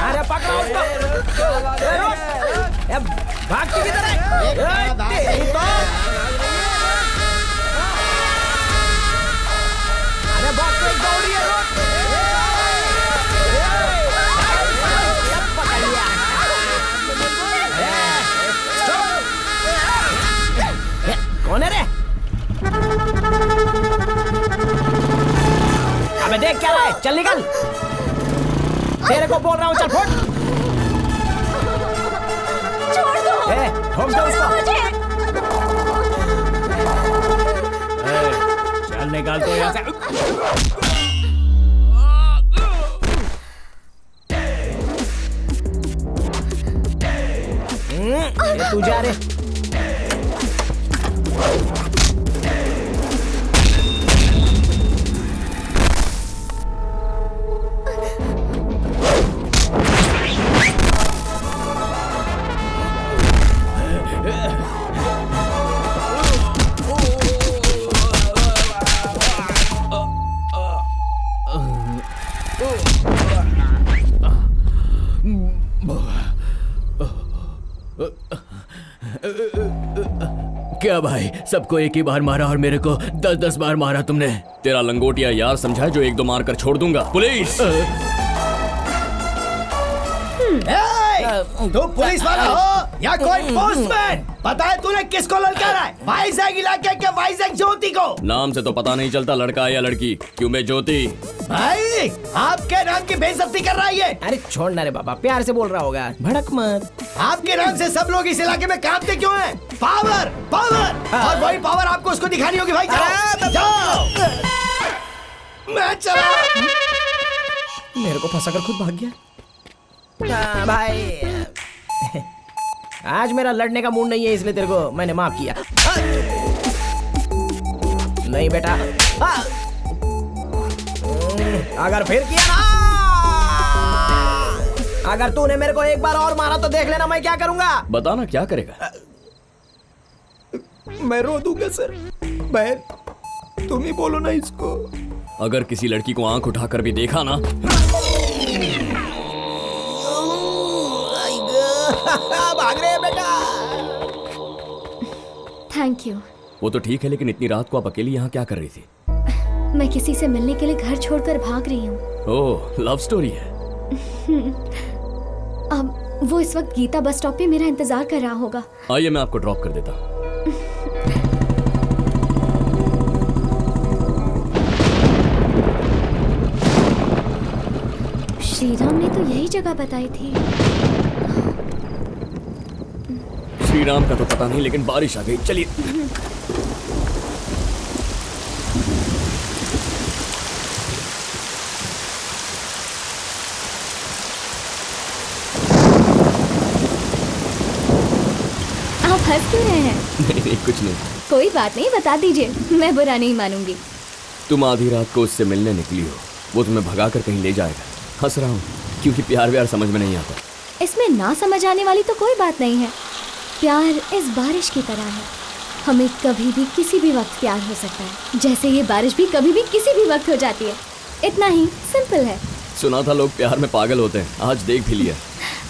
अरे पकड़ो उसको। भागती किधर है? अरे बहुत तेज दौड़ रही है। पकड़ लिया। कौन है रे? अबे देख क्या रहा है? चल निकल। तेरे को बोल रहा हूँ, चल फुट। छोड़ दो। ठोक दो उसको। चल निकाल तो यहाँ से। ये तू जा रे। क्या भाई, सबको एक ही बार मारा और मेरे को 10-10 बार मारा तुमने। तेरा लंगोटिया यार समझा जो 1-2 मार कर छोड़ दूंगा। पुलिस! तू पुलिस वाला हो या कोई पोस्टमैन? पता है तूने किसको ललकारा है? वाइजैग इलाके के वाइजैग ज्योति को। नाम से तो पता नहीं चलता लड़का है या लड़की। क्यों मैं ज्योति? भाई आपके नाम की बेइज्जती कर रहा है ये। अरे छोड़ना रे बाबा, प्यार से बोल रहा होगा, भड़क मत। आपके नाम से सब लोग इस इलाके में कांपते क्यों हैं? पावर पावर, और वही पावर आपको उसको दिखानी होगी भाई। जाओ जाओ। मैं चला। मेरे को फंसा कर खुद भाग गया। भाई आज मेरा लड़ने का मूड नहीं है, इसलिए तेरे को मैंने माफ किया। नहीं बेटा, अगर फिर किया ना, अगर तूने मेरे को एक बार और मारा तो देख लेना मैं क्या करूंगा। बताना क्या करेगा? मैं रो दूंगा सर। बहन तुम ही बोलो ना इसको। अगर किसी लड़की को आंख उठाकर भी देखा ना। भाग रहे बेटा। Thank you. वो तो ठीक है, लेकिन इतनी रात को आप अकेली यहाँ क्या कर रही थी? मैं किसी से मिलने के लिए घर छोड़कर भाग रही हूँ। ओह, लव स्टोरी है। अब वो इस वक्त गीता बस स्टॉप पे मेरा इंतजार कर रहा होगा। आइए मैं आपको ड्रॉप कर देता हूँ। श्रीराम ने तो यही जगह बताई थी। श्रीराम का तो पता नहीं, लेकिन बारिश आ गई। चलिए। आप हंस क्यों रहे हैं? नहीं कुछ नहीं। कोई बात नहीं, बता दीजिए, मैं बुरा नहीं मानूंगी। तुम आधी रात को उससे मिलने निकली हो, वो तुम्हें भगा कर कहीं ले जाएगा। हंस रहा हूँ क्योंकि प्यार व्यार समझ में नहीं आता। इसमें ना समझ आने वाली तो कोई बात नहीं है। प्यार इस बारिश की तरह है, हमें कभी भी किसी भी वक्त प्यार हो सकता है, जैसे ये बारिश भी कभी भी किसी भी वक्त हो जाती है। इतना ही सिंपल है। सुना था लोग प्यार में पागल होते हैं, आज देख भी लिया।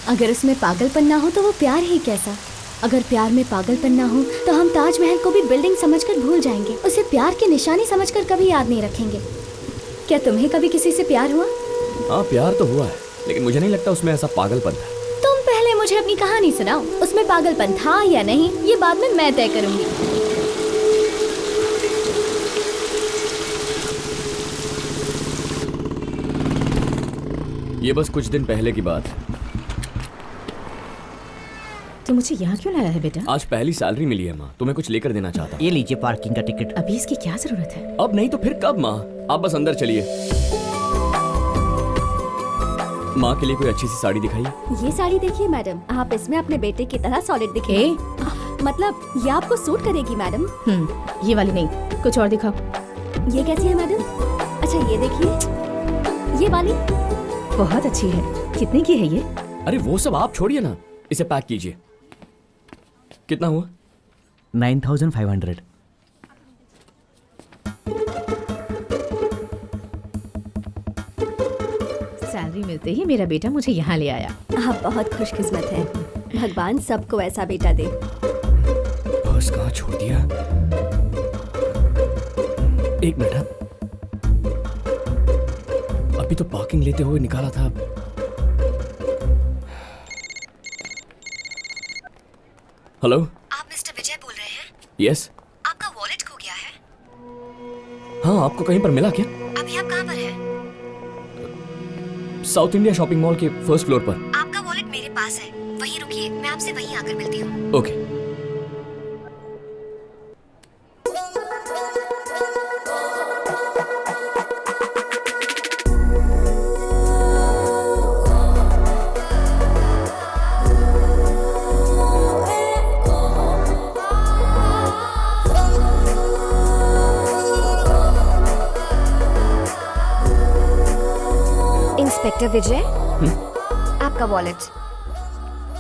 अगर उसमें पागलपन ना हो तो वो प्यार ही कैसा। अगर प्यार में पागलपन ना हो तो हम ताजमहल को भी बिल्डिंग समझकर भूल जाएंगे, उसे प्यार की निशानी समझकर कभी याद नहीं रखेंगे। क्या तुम्हें कभी किसी से प्यार हुआ? हाँ प्यार तो हुआ है, लेकिन मुझे नहीं लगता उसमें ऐसा पागलपन था। तुम पहले मुझे अपनी कहानी सुनाओ, उसमें पागलपन था या नहीं ये बाद में मैं तय करूंगी। ये बस कुछ दिन पहले की बात है। तो मुझे यहाँ क्यों लाया है बेटा? आज पहली सैलरी मिली है माँ, तुम्हें कुछ लेकर देना चाहता हूँ। ये लीजिए पार्किंग का टिकट। अभी इसकी क्या जरूरत है? अब नहीं तो फिर कब माँ? आप बस अंदर चलिए। माँ के लिए कोई अच्छी सी साड़ी दिखाइए। ये साड़ी देखिए मैडम, आप इसमें अपने बेटे की तरह सॉलिड दिखे। मतलब ये आपको सूट करेगी मैडम। ये वाली नहीं, कुछ और दिखाओ। ये कैसी है मैडम? अच्छा ये देखिए, ये वाली बहुत अच्छी है। कितने की है ये? अरे वो सब आप छोड़िए ना, इसे पैक कीजिए। कितना हुआ? 9500। सैलरी मिलते ही मेरा बेटा मुझे यहाँ ले आया। आप बहुत खुशकिस्मत हैं। भगवान सबको ऐसा बेटा दे। पर्स कहाँ छोड़ दिया? एक मिनट, अभी तो पार्किंग लेते हुए निकाला था। हेलो, आप मिस्टर विजय बोल रहे हैं? यस। आपका वॉलेट खो गया है। हाँ, आपको कहीं पर मिला क्या? अभी आप कहाँ पर हैं? साउथ इंडिया शॉपिंग मॉल के फर्स्ट फ्लोर पर। आपका वॉलेट मेरे पास है, वहीं रुकिए, मैं आपसे वहीं आकर मिलती हूँ। ओके। इंस्पेक्टर विजय, आपका वॉलेट।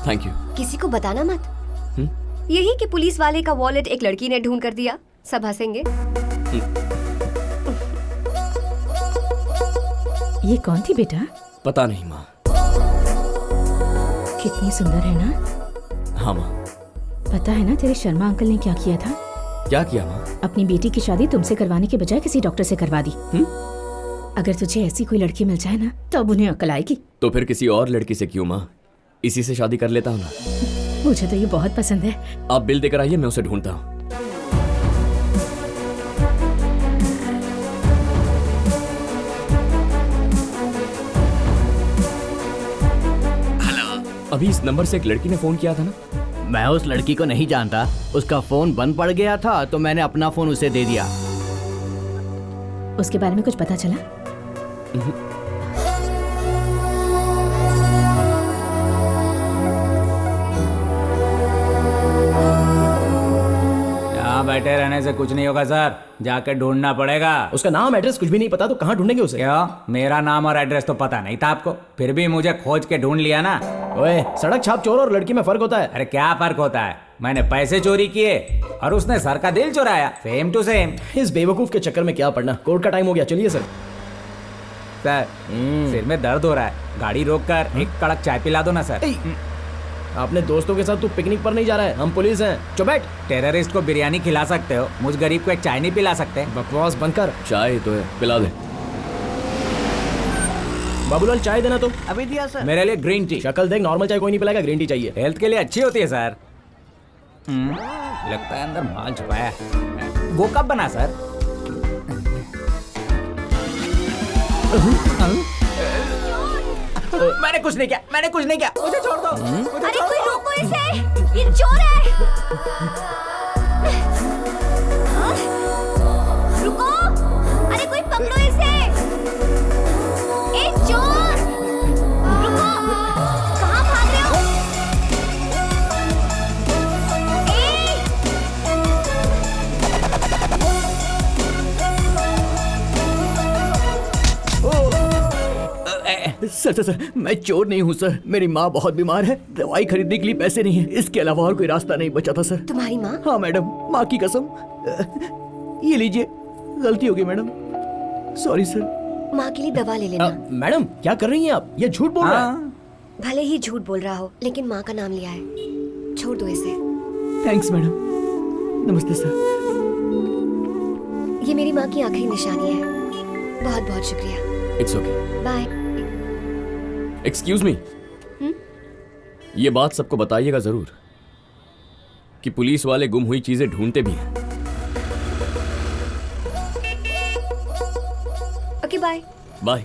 Thank you. किसी को बताना मत। यही कि पुलिस वाले का वॉलेट एक लड़की ने ढूंढ कर दिया, सब हंसेंगे। ये कौन थी बेटा? पता नहीं माँ। कितनी सुंदर है ना? हाँ माँ। पता है ना तेरे शर्मा अंकल ने क्या किया था? क्या किया माँ? अपनी बेटी की शादी तुमसे करवाने के बजाय किसी डॉक्टर से करवा दी। अगर तुझे ऐसी कोई लड़की मिल जाए ना, तब उन्हें अकल आएगी। तो फिर किसी और लड़की से क्यों माँ? इसी से शादी कर लेता हूँ ना। मुझे तो ये बहुत पसंद है। आप बिल देकर आइए, मैं उसे ढूंढता हूँ। अभी इस नंबर से एक लड़की ने फोन किया था ना? मैं उस लड़की को नहीं जानता। उसका फोन बंद पड़ गया था तो मैंने अपना फोन उसे दे दिया। उसके बारे में कुछ पता चला? यहाँ बैठे रहने से कुछ नहीं होगा सर, जाके ढूंढना पड़ेगा। उसका नाम एड्रेस कुछ भी नहीं पता तो कहाँ ढूंढेंगे उसे? क्यों? मेरा नाम और एड्रेस तो पता नहीं था आपको, फिर भी मुझे खोज के ढूंढ लिया ना। ओए, सड़क छाप चोर और लड़की में फर्क होता है। अरे क्या फर्क होता है? मैंने पैसे चोरी किए और उसने सर का दिल चुराया, सेम टू सेम। इस बेवकूफ के चक्कर में क्या पड़ना। कोर्ट का टाइम हो गया, चलिए सर। सर सिर में दर्द हो रहा है, गाड़ी रोक कर एक कड़क चाय पिला दो ना सर। अपने दोस्तों के साथ तू पिकनिक पर नहीं जा रहा है, हम पुलिस हैं। चुप बैठ। टेररिस्ट को बिरयानी खिला सकते हो, मुझ गरीब को एक चाय नहीं पिला सकते? बकवास बंद कर। चाय तो है, पिला दे। बाबूलाल चाय देना तो। अभी दिया सर। मेरे लिए ग्रीन टी। शक्ल देख, नॉर्मल चाय कोई नहीं पिलाएगा, ग्रीन टी चाहिए। हेल्थ के लिए अच्छी होती है सर। लगता है अंदर माल छुपाया है। वो कब बना सर? मैंने कुछ नहीं किया, मैंने कुछ नहीं किया, मुझे छोड़ दो। अरे कोई रोको इसे, ये चोर है। हाँ? रुको, अरे कोई पकड़ो इसे। ए चोर, रुको, कहाँ भाग रहे हो? सर, मैं चोर नहीं हूँ सर। मेरी माँ बहुत बीमार है, दवाई खरीदने के लिए पैसे नहीं है। इसके अलावा और कोई रास्ता नहीं बचा था सर। तुम्हारी माँ? हाँ मैडम, माँ की कसम। ये लीजिए, गलती होगी मैडम, सॉरी सर। माँ के लिए दवा ले लेना। मैडम क्या कर रही हैं आप? ये झूठ बोल रहा है। भले ही झूठ बोल रहा हो, लेकिन माँ का नाम लिया है, छोड़ दो इसे। Thanks madam. नमस्ते सर। ये मेरी माँ की आखिरी निशानी है। बहुत बहुत शुक्रिया। It's okay. Bye. Excuse me, ये बात सबको बताइएगा जरूर कि पुलिस वाले गुम हुई चीजें ढूंढते भी हैं। Okay bye. बाय।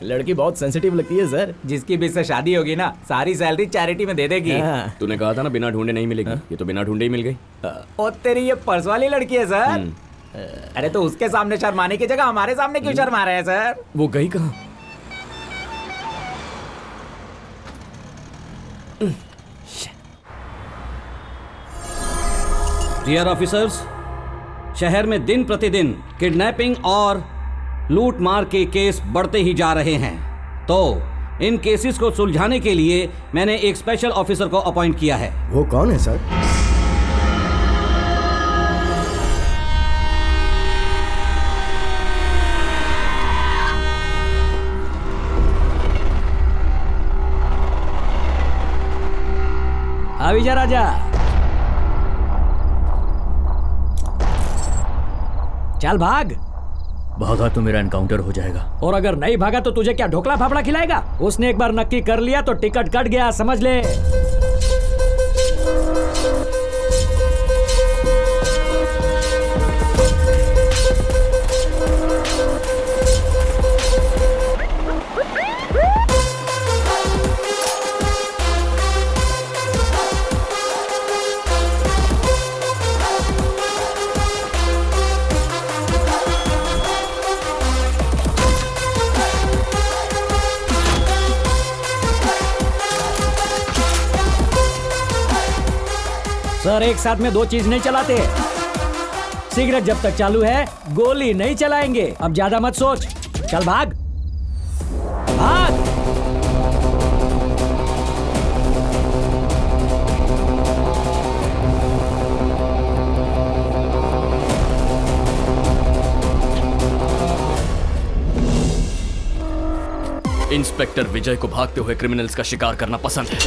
लड़की बहुत सेंसिटिव लगती है सर। जिसकी भी इससे शादी होगी ना, सारी सैलरी चैरिटी में दे देगी। तूने कहा था ना बिना ढूंढे नहीं मिलेगी। ये तो बिना ढूंढे ही मिल गई। और तेरी ये पर्स वाली लड़की है सर। अरे तो उसके सामने शर्माने की जगह हमारे सामने क्यों शर्मा रहे हैं सर? वो गई कहाँ? डियर ऑफिसर्स, शहर में दिन प्रतिदिन किडनैपिंग और लूट मार के केस बढ़ते ही जा रहे हैं। तो इन केसेस को सुलझाने के लिए मैंने एक स्पेशल ऑफिसर को अपॉइंट किया है। वो कौन है सर? अभी जा राजा। चल भाग। भागा तो मेरा एनकाउंटर हो जाएगा। और अगर नहीं भागा तो तुझे क्या ढोकला फाफड़ा खिलाएगा? उसने एक बार नक्की कर लिया तो टिकट कट गया, समझ ले। सर, एक साथ में दो चीज नहीं चलाते। सिगरेट जब तक चालू है गोली नहीं चलाएंगे। अब ज्यादा मत सोच, चल भाग भाग। इंस्पेक्टर विजय को भागते हुए क्रिमिनल्स का शिकार करना पसंद है।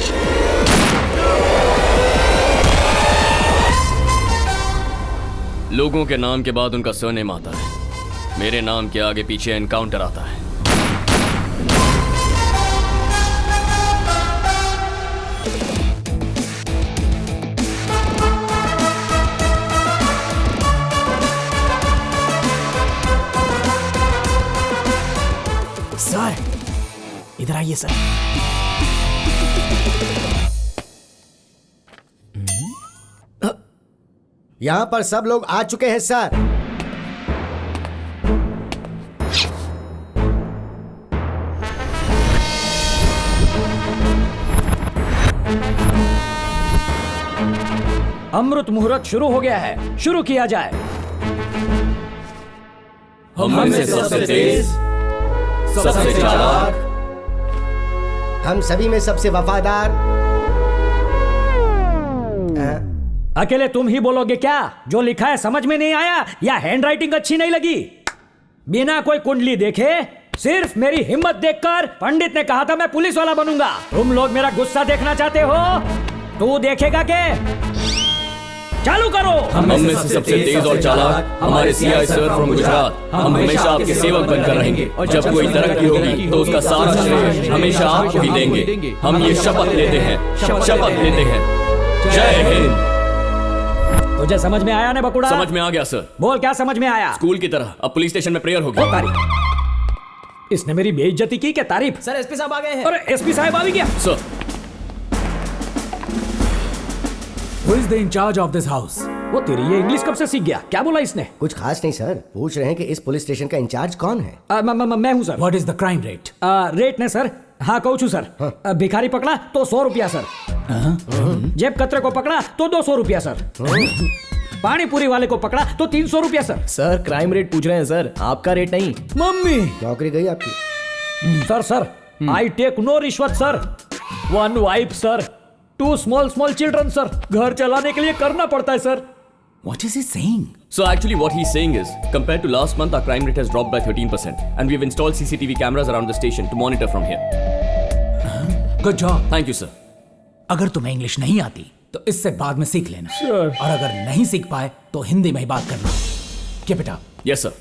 लोगों के नाम के बाद उनका सरनेम आता है, मेरे नाम के आगे पीछे एनकाउंटर आता है। सर, इधर आइए सर। यहां पर सब लोग आ चुके हैं सर। अमृत मुहूर्त शुरू हो गया है, शुरू किया जाए। हम में से सबसे तेज, सबसे चालाक, हम सभी में सबसे वफादार। अकेले तुम ही बोलोगे क्या? जो लिखा है समझ में नहीं आया या हैंडराइटिंग अच्छी नहीं लगी? बिना कोई कुंडली देखे, सिर्फ मेरी हिम्मत देखकर पंडित ने कहा था मैं पुलिस वाला बनूंगा। तुम लोग मेरा गुस्सा देखना चाहते हो? तू देखेगा के? चालू करो। हम में से सबसे तेज और चालाक हमारे सीआई सर फ्रॉम गुजरात। हम हमेशा आपके सेवक बनकर रहेंगे और जब कोई तरक्की होगी तो उसका सारा श्रेय हमेशा आपको ही देंगे। हम ये शपथ लेते हैं, शपथ लेते हैं। जय हिंद। तुझे समझ में आया ना बकुड़ा? समझ में आ गया सर। बोल, क्या समझ में आया? स्कूल की तरह अब पुलिस स्टेशन में प्रेयर होगी। तारीफ। इसने मेरी बेइज्जती की क्या तारीफ? सर, एसपी साहब आ गए हैं। अरे एसपी साहब आ भी गया? Sir, Who is the incharge of this house? वो तेरी ये इंग्लिश कब से सीख गया? क्या बोला इसने? कुछ खास नहीं सर, पूछ रहे हैं कि इस पुलिस स्टेशन का इंचार्ज कौन है। मैं हूँ sir. What is the crime rate? Rate ने सर, हाँ कहूँ छू सर। भिखारी पकड़ा तो 100 रुपया सर। जेब कतरे को पकड़ा तो 200 रुपया सर। पानी पूरी वाले को पकड़ा तो 300 रुपया सर। सर, क्राइम रेट पूछ रहे हैं सर, आपका रेट नहीं। मम्मी। नौकरी गई आपकी? सर आई टेक नो रिश्वत sir. 1 wife sir, 2 small children sir. घर चलाने के लिए करना पड़ता है sir. What is he saying? So actually what he's saying is, compared to last month, our crime rate has dropped by 13%, and we've installed CCTV cameras around the station to monitor from here. Good job. Thank you, sir. अगर तुम्हें English नहीं आती तो इससे बाद में सीख लेना। Sure. और अगर नहीं सीख पाए तो हिंदी में ही बात करना। Keep it up. Yes, sir.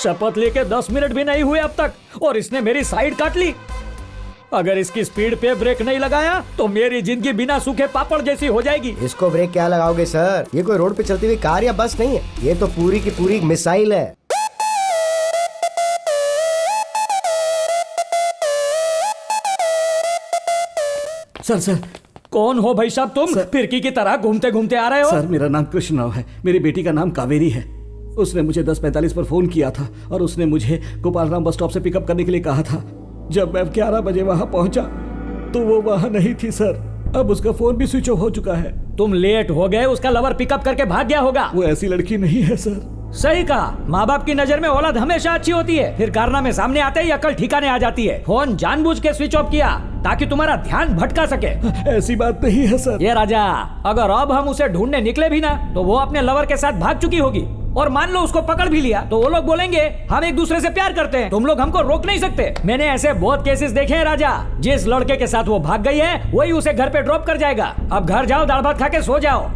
शपथ लेके 10 मिनट भी नहीं हुए अब तक और इसने मेरी साइड काट ली। अगर इसकी स्पीड पे ब्रेक नहीं लगाया तो मेरी जिंदगी बिना सूखे पापड़ जैसी हो जाएगी। इसको ब्रेक क्या लगाओगे सर? ये कोई रोड पे चलती हुई कार या बस नहीं है, ये तो पूरी की पूरी मिसाइल है। सर कौन हो भाई साहब तुम? फिरकी की तरह घूमते घूमते आ रहे हो? सर, मेरा नाम कृष्ण है। मेरी बेटी का नाम कावेरी है। उसने मुझे 10:45 पर फोन किया था और उसने मुझे गोपालराम बस स्टॉप से पिकअप करने के लिए कहा था। जब मैं 11 बजे वहां पहुंचा तो वो वहां नहीं थी सर। अब उसका फोन भी स्विच ऑफ हो चुका है। तुम लेट हो गए, उसका लवर पिकअप करके भाग गया होगा। वो ऐसी लड़की नहीं है सर। सही कहा, माँ बाप की नजर में औलाद हमेशा अच्छी होती है, फिर कारनामे सामने आते ही अकल ठिकाने आ जाती है। फोन जानबूझ के स्विच ऑफ किया ताकि तुम्हारा ध्यान भटका सके। ऐसी बात नहीं है सर। ये राजा, अगर अब हम उसे ढूंढने निकले भी ना तो वो अपने लवर के साथ भाग चुकी होगी। और मान लो उसको पकड़ भी लिया तो वो लोग बोलेंगे हम एक दूसरे से प्यार करते हैं, तुम लोग हमको रोक नहीं सकते। मैंने ऐसे बहुत केसेस देखे हैं राजा। जिस लड़के के साथ वो भाग गई है वही उसे घर पे ड्रॉप कर जाएगा। अब घर जाओ, दाल भात खा के सो जाओ।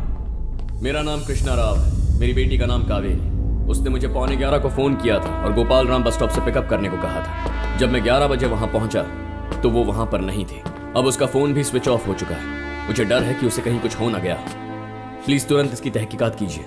मेरा नाम कृष्णा राव है, मेरी बेटी का नाम कावेरी। उसने मुझे 11:15 को फोन किया था और गोपाल राम बस स्टॉप से पिकअप करने को कहा था। जब मैं 11 बजे वहां पहुंचा तो वो वहां पर नहीं थी। अब उसका फोन भी स्विच ऑफ हो चुका है। मुझे डर है कि उसे कहीं कुछ हो ना गया। प्लीज तुरंत इसकी तहकीकात कीजिए।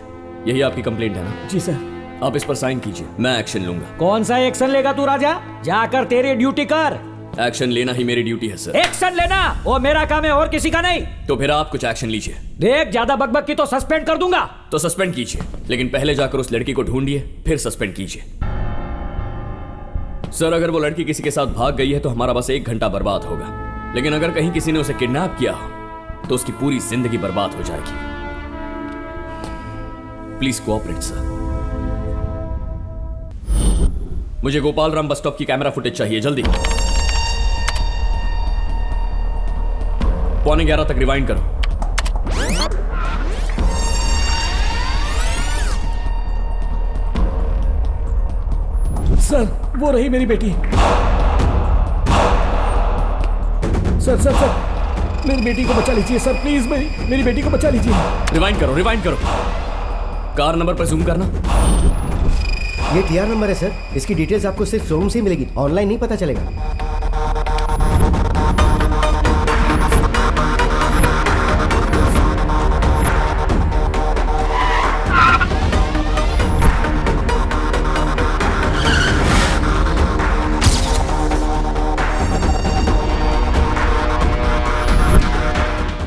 यही आपकी कंप्लेंट है ना? जी सर। आप इस पर साइन कीजिए, मैं एक्शन लूंगा। कौन सा एक्शन लेगा तू राजा? जाकर तेरी ड्यूटी कर। एक्शन लेना ही मेरी ड्यूटी है सर। एक्शन लेना वो मेरा काम है और किसी का नहीं। तो फिर आप कुछ एक्शन लीजिए। देख ज्यादा बकबक की तो सस्पेंड कर दूंगा। तो सस्पेंड कीजिए, लेकिन पहले जाकर उस लड़की को ढूंढिए, फिर सस्पेंड कीजिए। सर अगर वो लड़की किसी के साथ भाग गई है तो हमारा बस 1 घंटा बर्बाद होगा, लेकिन अगर कहीं किसी ने उसे किडनैप किया हो तो उसकी पूरी जिंदगी बर्बाद हो जाएगी। Please cooperate sir. मुझे गोपाल राम बस स्टॉप की कैमरा फुटेज चाहिए, जल्दी। 11:15 तक रिवाइंड करो। सर वो रही मेरी बेटी। सर मेरी बेटी को बचा लीजिए सर, प्लीज मेरी बेटी को बचा लीजिए। रिवाइंड करो। कार नंबर पर जूम करना। ये TR नंबर है सर। इसकी डिटेल्स आपको सिर्फ शोरूम से ही मिलेगी, ऑनलाइन नहीं पता चलेगा।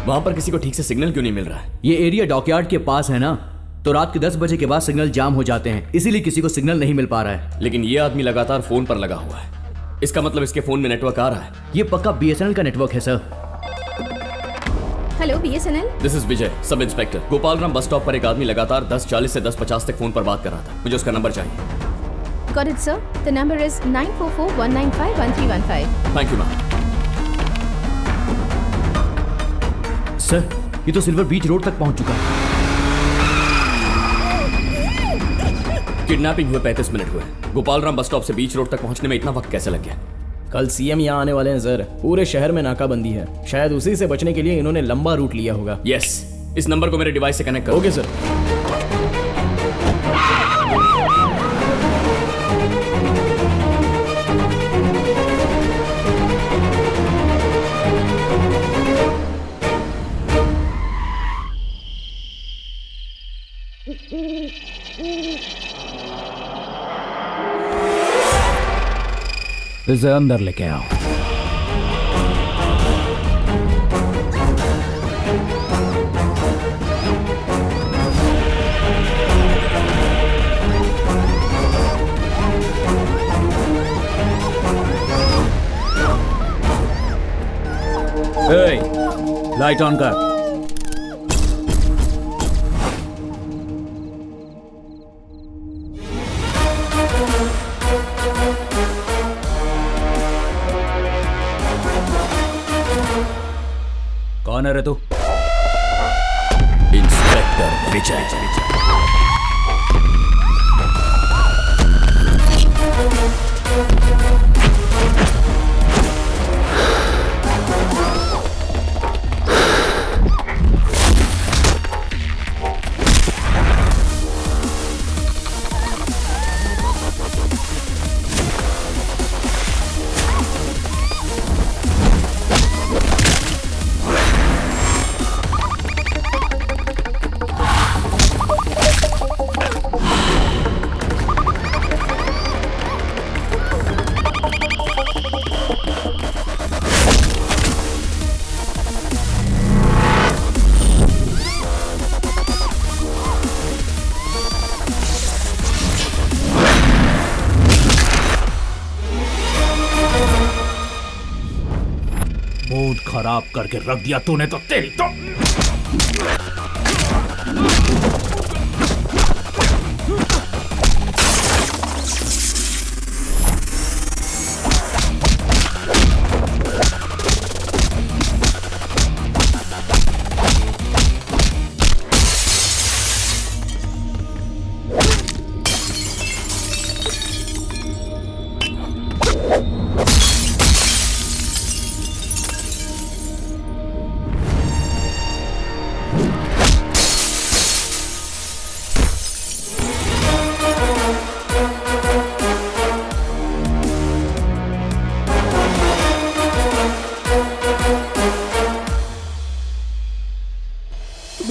वहां पर किसी को ठीक से सिग्नल क्यों नहीं मिल रहा है? ये एरिया डॉकयार्ड के पास है ना, तो रात के 10 बजे के बाद सिग्नल जाम हो जाते हैं, इसीलिए किसी को सिग्नल नहीं मिल पा रहा है। लेकिन ये आदमी लगातार फोन पर लगा हुआ है, इसका मतलब इसके फोन में नेटवर्क आ रहा है। ये पक्का BSNL का नेटवर्क है sir. Hello BSNL। This is Vijay, sub inspector. Gopal Ram bus stop पर एक आदमी लगातार 10:40 से 10:50 तक फोन पर बात कर रहा था। मुझे उसका नंबर चाहिए। Got it, sir. The number is 944-195-1315. Thank you ma'am. Sir ये तो सिल्वर बीच रोड तक पहुंच चुका है। किडनैपिंग हुए 35 मिनट हुए। गोपाल राम बस स्टॉप से बीच रोड तक पहुंचने में इतना वक्त कैसे लग गया? कल CM यहाँ आने वाले हैं सर। पूरे शहर में नाकाबंदी है, शायद उसी से बचने के लिए इन्होंने लंबा रूट लिया होगा। यस, इस नंबर को मेरे डिवाइस से कनेक्ट करो। Okay sir. इसे अंदर लेके आओ। लाइट ऑन कर। कौन है रे तू? इंस्पेक्टर विजय। मूड खराब करके रख दिया तूने तो तेरी तो।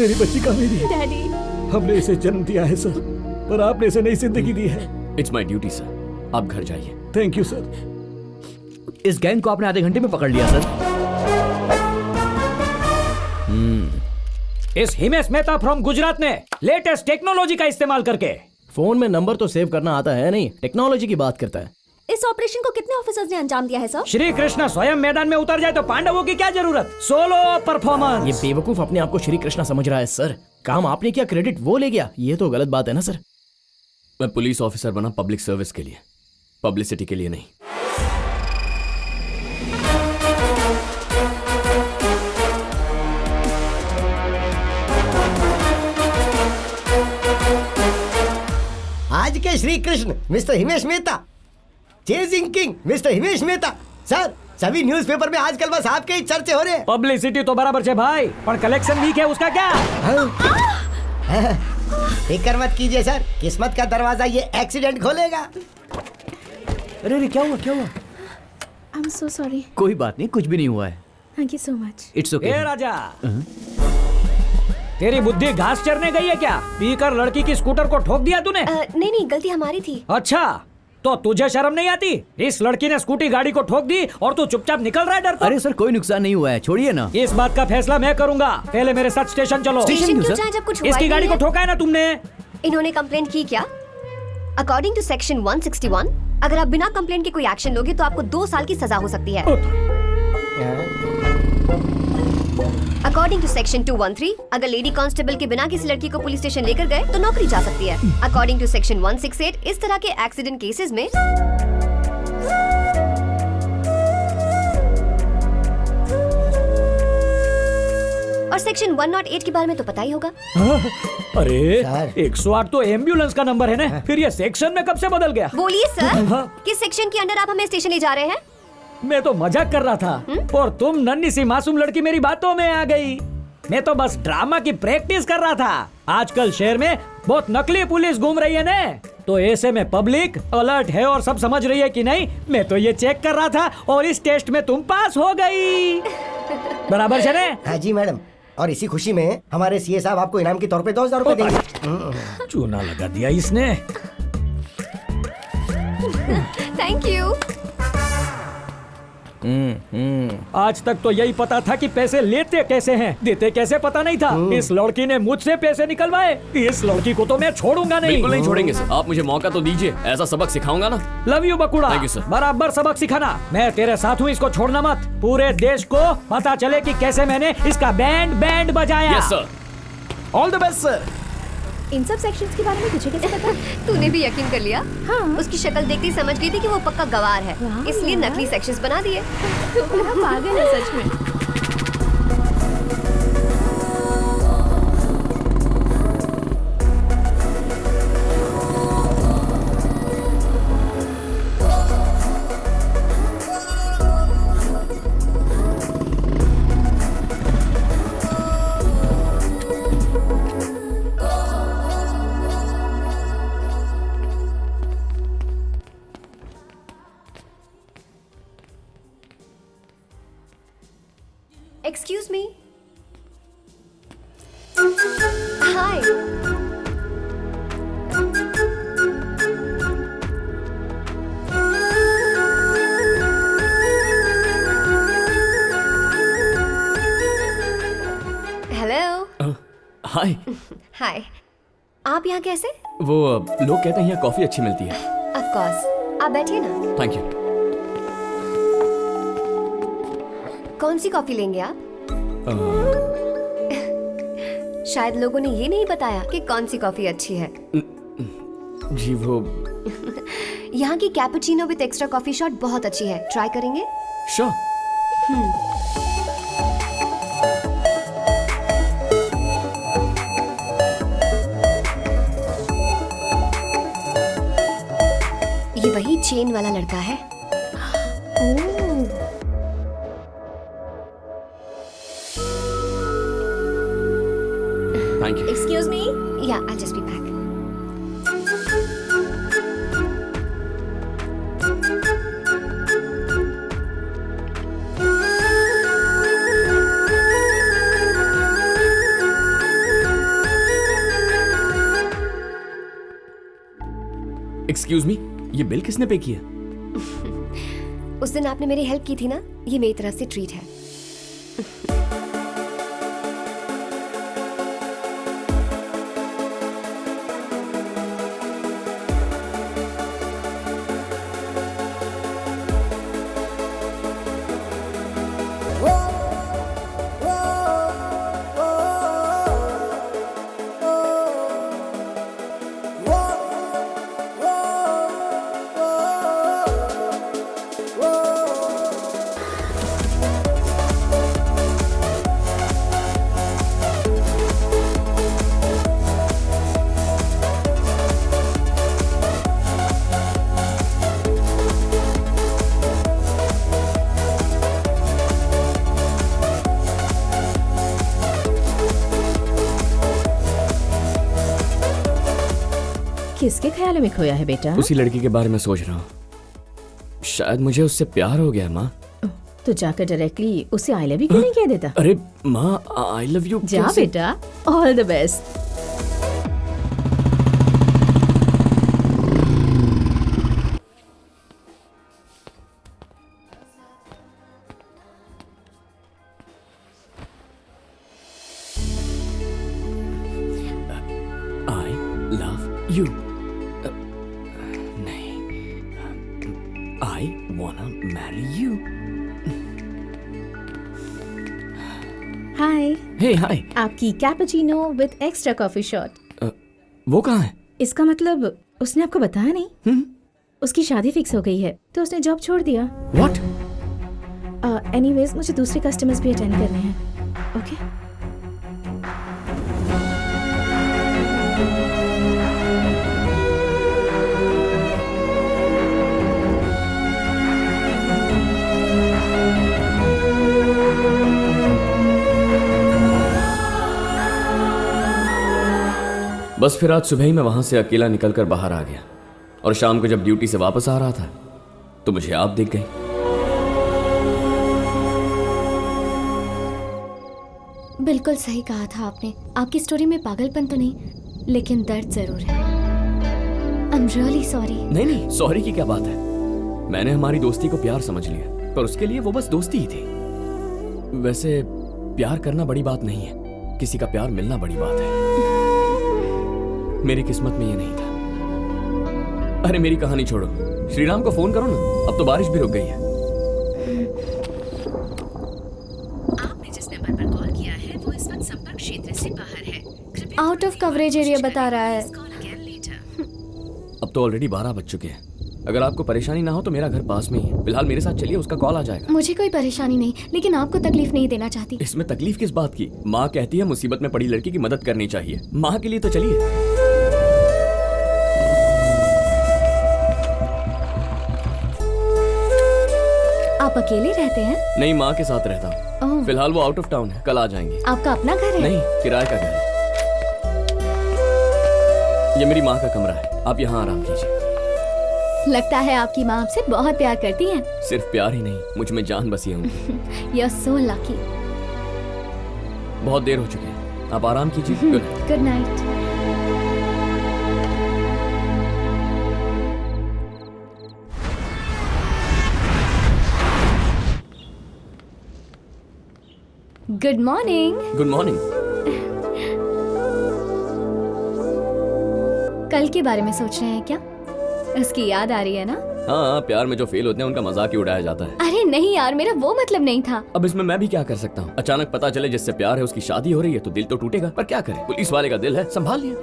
मेरी बच्ची कामिनी, डैडी। हमने इसे जन्म दिया है सर, पर आपने इसे नई जिंदगी दी है। इट्स माई ड्यूटी सर, आप घर जाइए। Thank you sir. इस गैंग को आपने आधे घंटे में पकड़ लिया सर। इस हिमेश मेहता फ्रॉम गुजरात ने लेटेस्ट टेक्नोलॉजी का इस्तेमाल करके फोन में नंबर तो सेव करना आता है नहीं, टेक्नोलॉजी की बात करता है। इस ऑपरेशन को कितने ऑफिसर्स ने अंजाम दिया है सर? श्री कृष्ण स्वयं मैदान में उतर जाए तो पांडवों की क्या जरूरत? Solo performance. ये बेवकूफ अपने आप को श्री कृष्णा समझ रहा है सर। काम आपने किया, क्रेडिट वो ले गया, ये तो गलत बात है ना सर। मैं पुलिस ऑफिसर बना पब्लिक सर्विस के लिए, पब्लिसिटी के लिए नहीं। आज के Shri Krishna mister Himesh Mehta, chasing king mister Himesh Mehta. Sir, सभी न्यूज़पेपर में आजकल बस आपके ही चर्चे हो रहे हैं। पब्लिसिटी तो बराबर है भाई, पर कलेक्शन वीक है, उसका क्या? फिक्र मत कीजिए सर, किस्मत का दरवाजा ये एक्सीडेंट खोलेगा। अरे क्या हुआ, क्या हुआ? I am so sorry. कोई बात नहीं, कुछ भी नहीं हुआ है। Thank you so much. It's okay. ए राजा, तेरी बुद्धि घास चरने गई है क्या? पीकर लड़की की स्कूटर को ठोक दिया तूने? नहीं नहीं, गलती हमारी थी। अच्छा, तो तुझे शर्म नहीं आती? इस लड़की ने स्कूटी गाड़ी को ठोक दी और तू चुपचाप निकल रहा है डरपोक। अरे सर, कोई नुकसान नहीं हुआ है, छोड़िए ना। इस बात का फैसला मैं करूंगा, पहले मेरे साथ स्टेशन चलो। स्टेशन क्यों जाएं जब कुछ हुआ इसकी ही गाड़ी नहीं को है? ठोका है ना तुमने? इन्होंने कंप्लेंट की क्या? अकॉर्डिंग टू सेक्शन 161, अगर आप बिना कंप्लेंट के कोई एक्शन लोगे तो आपको 2 साल की सजा हो सकती है। अकॉर्डिंग टू सेक्शन 213, अगर लेडी कांस्टेबल के बिना किसी लड़की को पुलिस स्टेशन लेकर गए तो नौकरी जा सकती है। अकॉर्डिंग टू सेक्शन 168, इस तरह के एक्सीडेंट केसेस में और सेक्शन 108 के बारे में तो पता ही होगा। अरे सर। 108 तो एम्बुलेंस का नंबर है ना, फिर ये सेक्शन में कब से बदल गया? बोलिए सर, हाँ। किस सेक्शन के अंडर आप हमें स्टेशन ले जा रहे हैं? मैं तो मजाक कर रहा था और तुम नन्ही सी मासूम लड़की मेरी बातों में आ गई। मैं तो बस ड्रामा की प्रैक्टिस कर रहा था। आजकल शहर में बहुत नकली पुलिस घूम रही है ना, तो ऐसे में पब्लिक अलर्ट है और सब समझ रही है कि नहीं। मैं तो ये चेक कर रहा था और इस टेस्ट में तुम पास हो गई। बराबर है ना? हाँ जी मैडम, और इसी खुशी में हमारे सीए साहब आपको इनाम के तौर पे 2000 रुपए देंगे। चूना लगा दिया इसने। Thank you. आज तक तो यही पता था कि पैसे लेते कैसे हैं, देते कैसे पता नहीं था। इस लड़की ने मुझसे पैसे निकलवाए। इस लड़की को तो मैं छोड़ूंगा नहीं। बिल्कुल नहीं छोड़ेंगे सर, आप मुझे मौका तो दीजिए, ऐसा सबक सिखाऊंगा ना। लव यू बकुड़ा। Thank you, sir. बराबर सबक सिखाना। मैं तेरे साथ हूँ, इसको छोड़ना मत। पूरे देश को पता चले कि कैसे मैंने इसका बैंड बजाया। Yes sir. All the best sir. इन सब सेक्शंस के बारे में तुझे कैसे पता? तूने भी यकीन कर लिया? हाँ। उसकी शक्ल देखते ही समझ गई थी कि वो पक्का गवार है, वाह इसलिए यार। नकली सेक्शंस बना दिए। तू बड़ा पागल है सच में। Excuse me. Hi. Hello. हाय। Hi. आप यहाँ कैसे? वो लोग कहते हैं यहाँ कॉफी अच्छी मिलती है। Of course. आप बैठिए ना। Thank you. कौन सी कॉफी लेंगे आप? शायद लोगों ने ये नहीं बताया कि कौन सी कॉफी अच्छी है। जी वो यहाँ की cappuccino with extra coffee shot बहुत अच्छी है, ट्राई करेंगे? श्योर। ये वही चेन वाला लड़का है। Thank you. Excuse me? Yeah, I'll just be back. Excuse me, ये बिल किसने पे किया? उस दिन आपने मेरी हेल्प की थी ना, ये मेरी तरफ से ट्रीट है। किसके ख्यालों में खोया है बेटा? उसी लड़की के बारे में सोच रहा हूँ। शायद मुझे उससे प्यार हो गया माँ। तो जाकर डायरेक्टली उसे आई लव यू क्यों नहीं कह देता? अरे माँ, आई लव यू जा बेटा, all the best. I love you. I wanna marry you. Hi. Hey, hi. आपकी cappuccino with extra coffee shot. वो कहाँ है? इसका मतलब उसने आपको बताया नहीं? उसकी शादी फिक्स हो गई है तो उसने जॉब छोड़ दिया। What? एनीवेज मुझे दूसरे कस्टमर्स भी अटेंड करने हैं। ओके? बस फिर आज सुबह ही मैं वहां से अकेला निकलकर बाहर आ गया और शाम को जब ड्यूटी से वापस आ रहा था तो मुझे आप दिख गई। बिल्कुल सही कहा था आपने। आपकी स्टोरी में पागलपन तो नहीं, लेकिन दर्द जरूर है। I'm really sorry। नहीं, सॉरी की क्या बात है। मैंने हमारी दोस्ती को प्यार समझ लिया, पर उसके लिए वो बस दोस्ती ही थी। वैसे प्यार करना बड़ी बात नहीं है, किसी का प्यार मिलना बड़ी बात है। मेरी किस्मत में ये नहीं था। अरे मेरी कहानी छोड़ो, श्रीराम को फोन करो ना, अब तो बारिश भी रुक गई है। आपने जिस नंबर पर कॉल किया है वो इस वक्त संपर्क क्षेत्र से बाहर है। आउट ऑफ कवरेज एरिया बता रहा है। अब तो ऑलरेडी 12 बज चुके हैं। अगर आपको परेशानी ना हो तो मेरा घर पास में ही है। फिलहाल मेरे साथ चलिए, उसका कॉल आ जाएगा। मुझे कोई परेशानी नहीं, लेकिन आपको तकलीफ नहीं देना चाहती। इसमें तकलीफ किस बात की? माँ कहती है मुसीबत में पड़ी लड़की की मदद करनी चाहिए। माँ के लिए तो चलिए। आप अकेले रहते हैं? नहीं, माँ के साथ रहता हूँ। ओह। फिलहाल वो आउट ऑफ टाउन है, कल आ जाएंगे। आपका अपना घर है? नहीं, किराए का घर है। ये मेरी माँ का कमरा है, आप यहाँ आराम कीजिए। लगता है आपकी माँ आपसे बहुत प्यार करती हैं। सिर्फ प्यार ही नहीं, मुझ में जान बसी है उनकी। You're so lucky। बहुत देर हो चुकी है, आप आराम कीजिए। Good night. Good night. Good morning. Good morning. कल के बारे में सोच रहे हैं क्या? उसकी याद आ रही है ना? हाँ, प्यार में जो फेल होते हैं उनका मजाक ही उड़ाया जाता है। अरे नहीं यार, मेरा वो मतलब नहीं था। अब इसमें मैं भी क्या कर सकता हूँ? अचानक पता चले जिससे प्यार है उसकी शादी हो रही है तो दिल तो टूटेगा, पर क्या करें, पुलिस वाले का दिल है, संभाल लिया।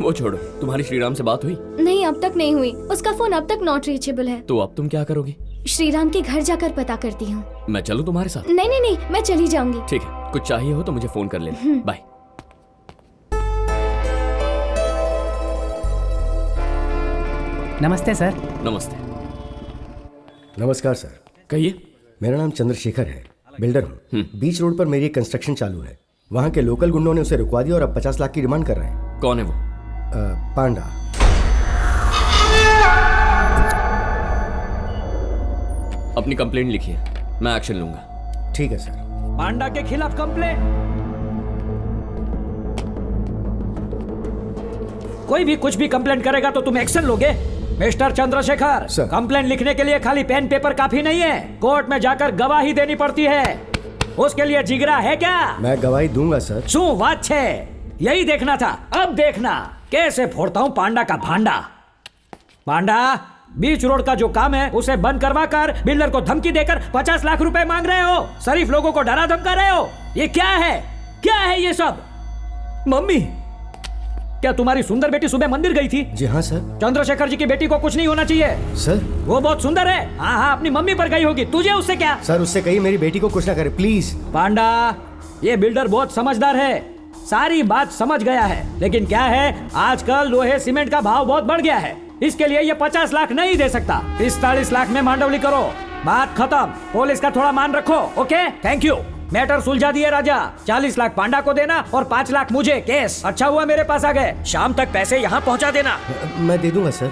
वो छोड़ो, तुम्हारी श्रीराम से बात हुई? नहीं, अब तक नहीं हुई। उसका फोन अब तक नॉट रीचेबल है। तो अब तुम क्या करोगी? श्रीराम के घर जाकर पता करती हूँ। मैं चलूँ तुम्हारे साथ? नहीं नहीं नहीं, मैं चली जाऊंगी। ठीक है, कुछ चाहिए हो तो मुझे फोन कर लेना। बाय। नमस्ते सर। नमस्ते। नमस्कार सर। कहिए। मेरा नाम चंद्रशेखर है, बिल्डर हूँ। बीच रोड पर मेरी कंस्ट्रक्शन चालू है। वहाँ के लोकल गुंडों ने उसे रुकवा दिया और अब 50 लाख की डिमांड कर रहे हैं। कौन है वो? पांडा। अपनी कंप्लेंट लिखिए, मैं एक्शन लूंगा। ठीक है सर। पांडा के खिलाफ कंप्लेंट। कोई भी कुछ भी कंप्लेंट करेगा तो तुम एक्शन लोगे? Mister Chandrashekhar, sir. कंप्लेंट लिखने के लिए खाली पेन पेपर काफी नहीं है, कोर्ट में जाकर गवाही देनी पड़ती है। उसके लिए जिगरा है क्या? मैं गवाही दूंगा सर। શું વાત છે? यही देखना था। अब देखना कैसे फोड़ता हूँ पांडा का भांडा। पांडा, बीच रोड का जो काम है उसे बंद करवा कर बिल्डर को धमकी देकर 50 लाख रुपए मांग रहे हो। शरीफ लोगों को डरा धमका रहे हो। ये क्या है? क्या है ये सब? मम्मी, क्या तुम्हारी सुंदर बेटी सुबह मंदिर गई थी? जी हाँ सर। चंद्रशेखर जी की बेटी को कुछ नहीं होना चाहिए सर वो बहुत सुंदर है। हाँ हाँ, अपनी मम्मी पर गई होगी, तुझे उससे क्या? सर उससे कही मेरी बेटी को कुछ ना करे प्लीज। पांडा, ये बिल्डर बहुत समझदार है, सारी बात समझ गया है। लेकिन क्या है, आजकल लोहे सीमेंट का भाव बहुत बढ़ गया है, इसके लिए ये 50 लाख नहीं दे सकता। 45 लाख में मांडवली करो, बात खत्म। पुलिस का थोड़ा मान रखो। Okay, thank you. मैटर सुलझा दिए राजा। 40 लाख पांडा को देना और 5 लाख मुझे। केस अच्छा हुआ मेरे पास आ गए। शाम तक पैसे यहाँ पहुँचा देना। मैं दे दूंगा सर।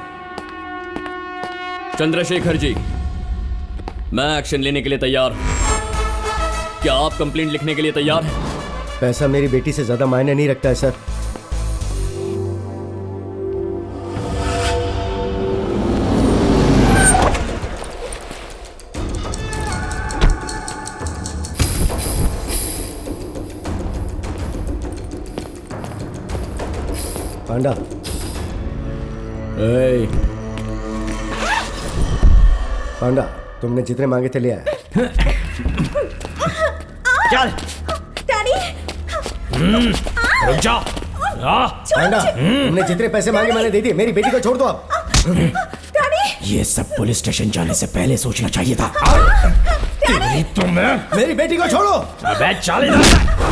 चंद्रशेखर जी, मैं एक्शन लेने के लिए तैयार हूं। क्या आप कंप्लेंट लिखने के लिए तैयार हैं? पैसा मेरी बेटी से ज्यादा मायने नहीं रखता है सर। पांडा, ए, पांडा तुमने जितने मांगे थे ले आए। चल रुक जा। पांडा तुमने जितने पैसे मांगे मैंने दे दिए। मेरी बेटी को छोड़ दो आप। ये सब पुलिस स्टेशन जाने से पहले सोचना चाहिए था। तेरी तो मैं। मेरी बेटी को छोड़ो। अबे चल इधर।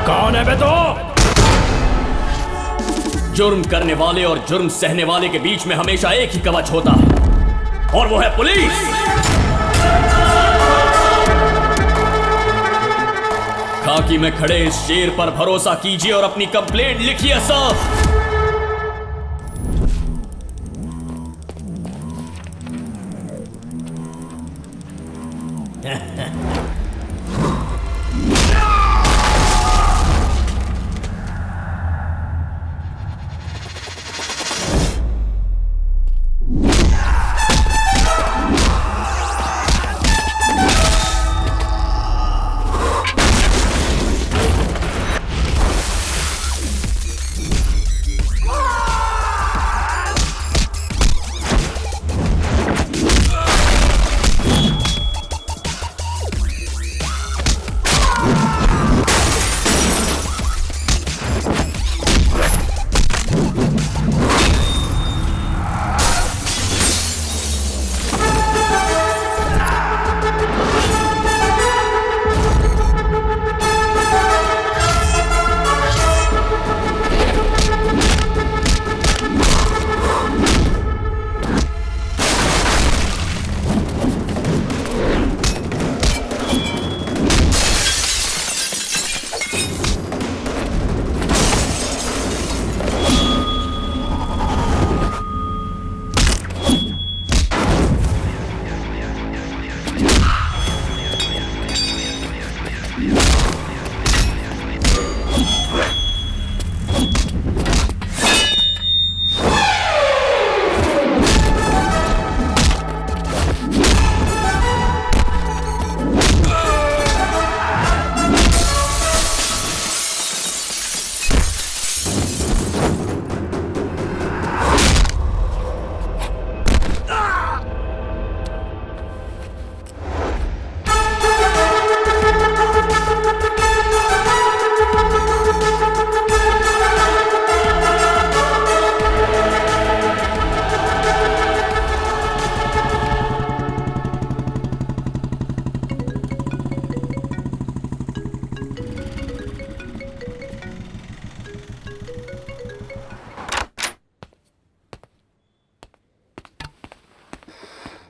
कौन है बे तू? जुर्म करने वाले और जुर्म सहने वाले के बीच में हमेशा एक ही कवच होता है, और वो है पुलिस। खाकी में खड़े इस शेर पर भरोसा कीजिए और अपनी कंप्लेंट लिखिए साहब।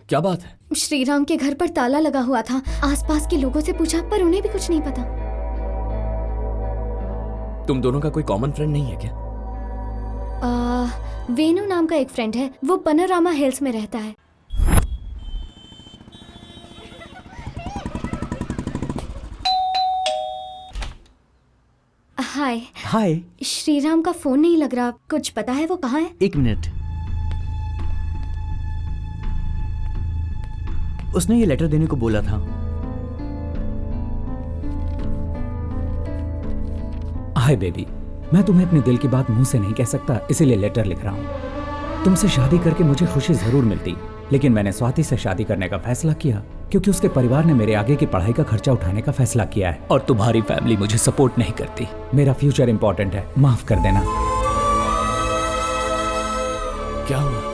क्या बात है? श्रीराम के घर पर ताला लगा हुआ था। आसपास के लोगों से पूछा पर उन्हें भी कुछ नहीं पता। तुम दोनों का कोई कॉमन फ्रेंड नहीं है क्या? वेनु नाम का एक फ्रेंड है, वो पनोरामा हिल्स में रहता है। हाय। हाय। श्रीराम का फोन नहीं लग रहा, कुछ पता है वो कहाँ है? 1 मिनट। उसने ये लेटर देने को बोला था। हाय बेबी, मैं तुम्हें अपने दिल की बात मुंह से नहीं कह सकता, इसीलिए लेटर लिख रहा हूँ। तुमसे शादी करके मुझे खुशी जरूर मिलती, लेकिन मैंने स्वाति से शादी करने का फैसला किया क्योंकि उसके परिवार ने मेरे आगे की पढ़ाई का खर्चा उठाने का फैसला किया है और तुम्हारी फैमिली मुझे सपोर्ट नहीं करती। मेरा फ्यूचर इंपॉर्टेंट है, माफ कर देना। क्या हुआ?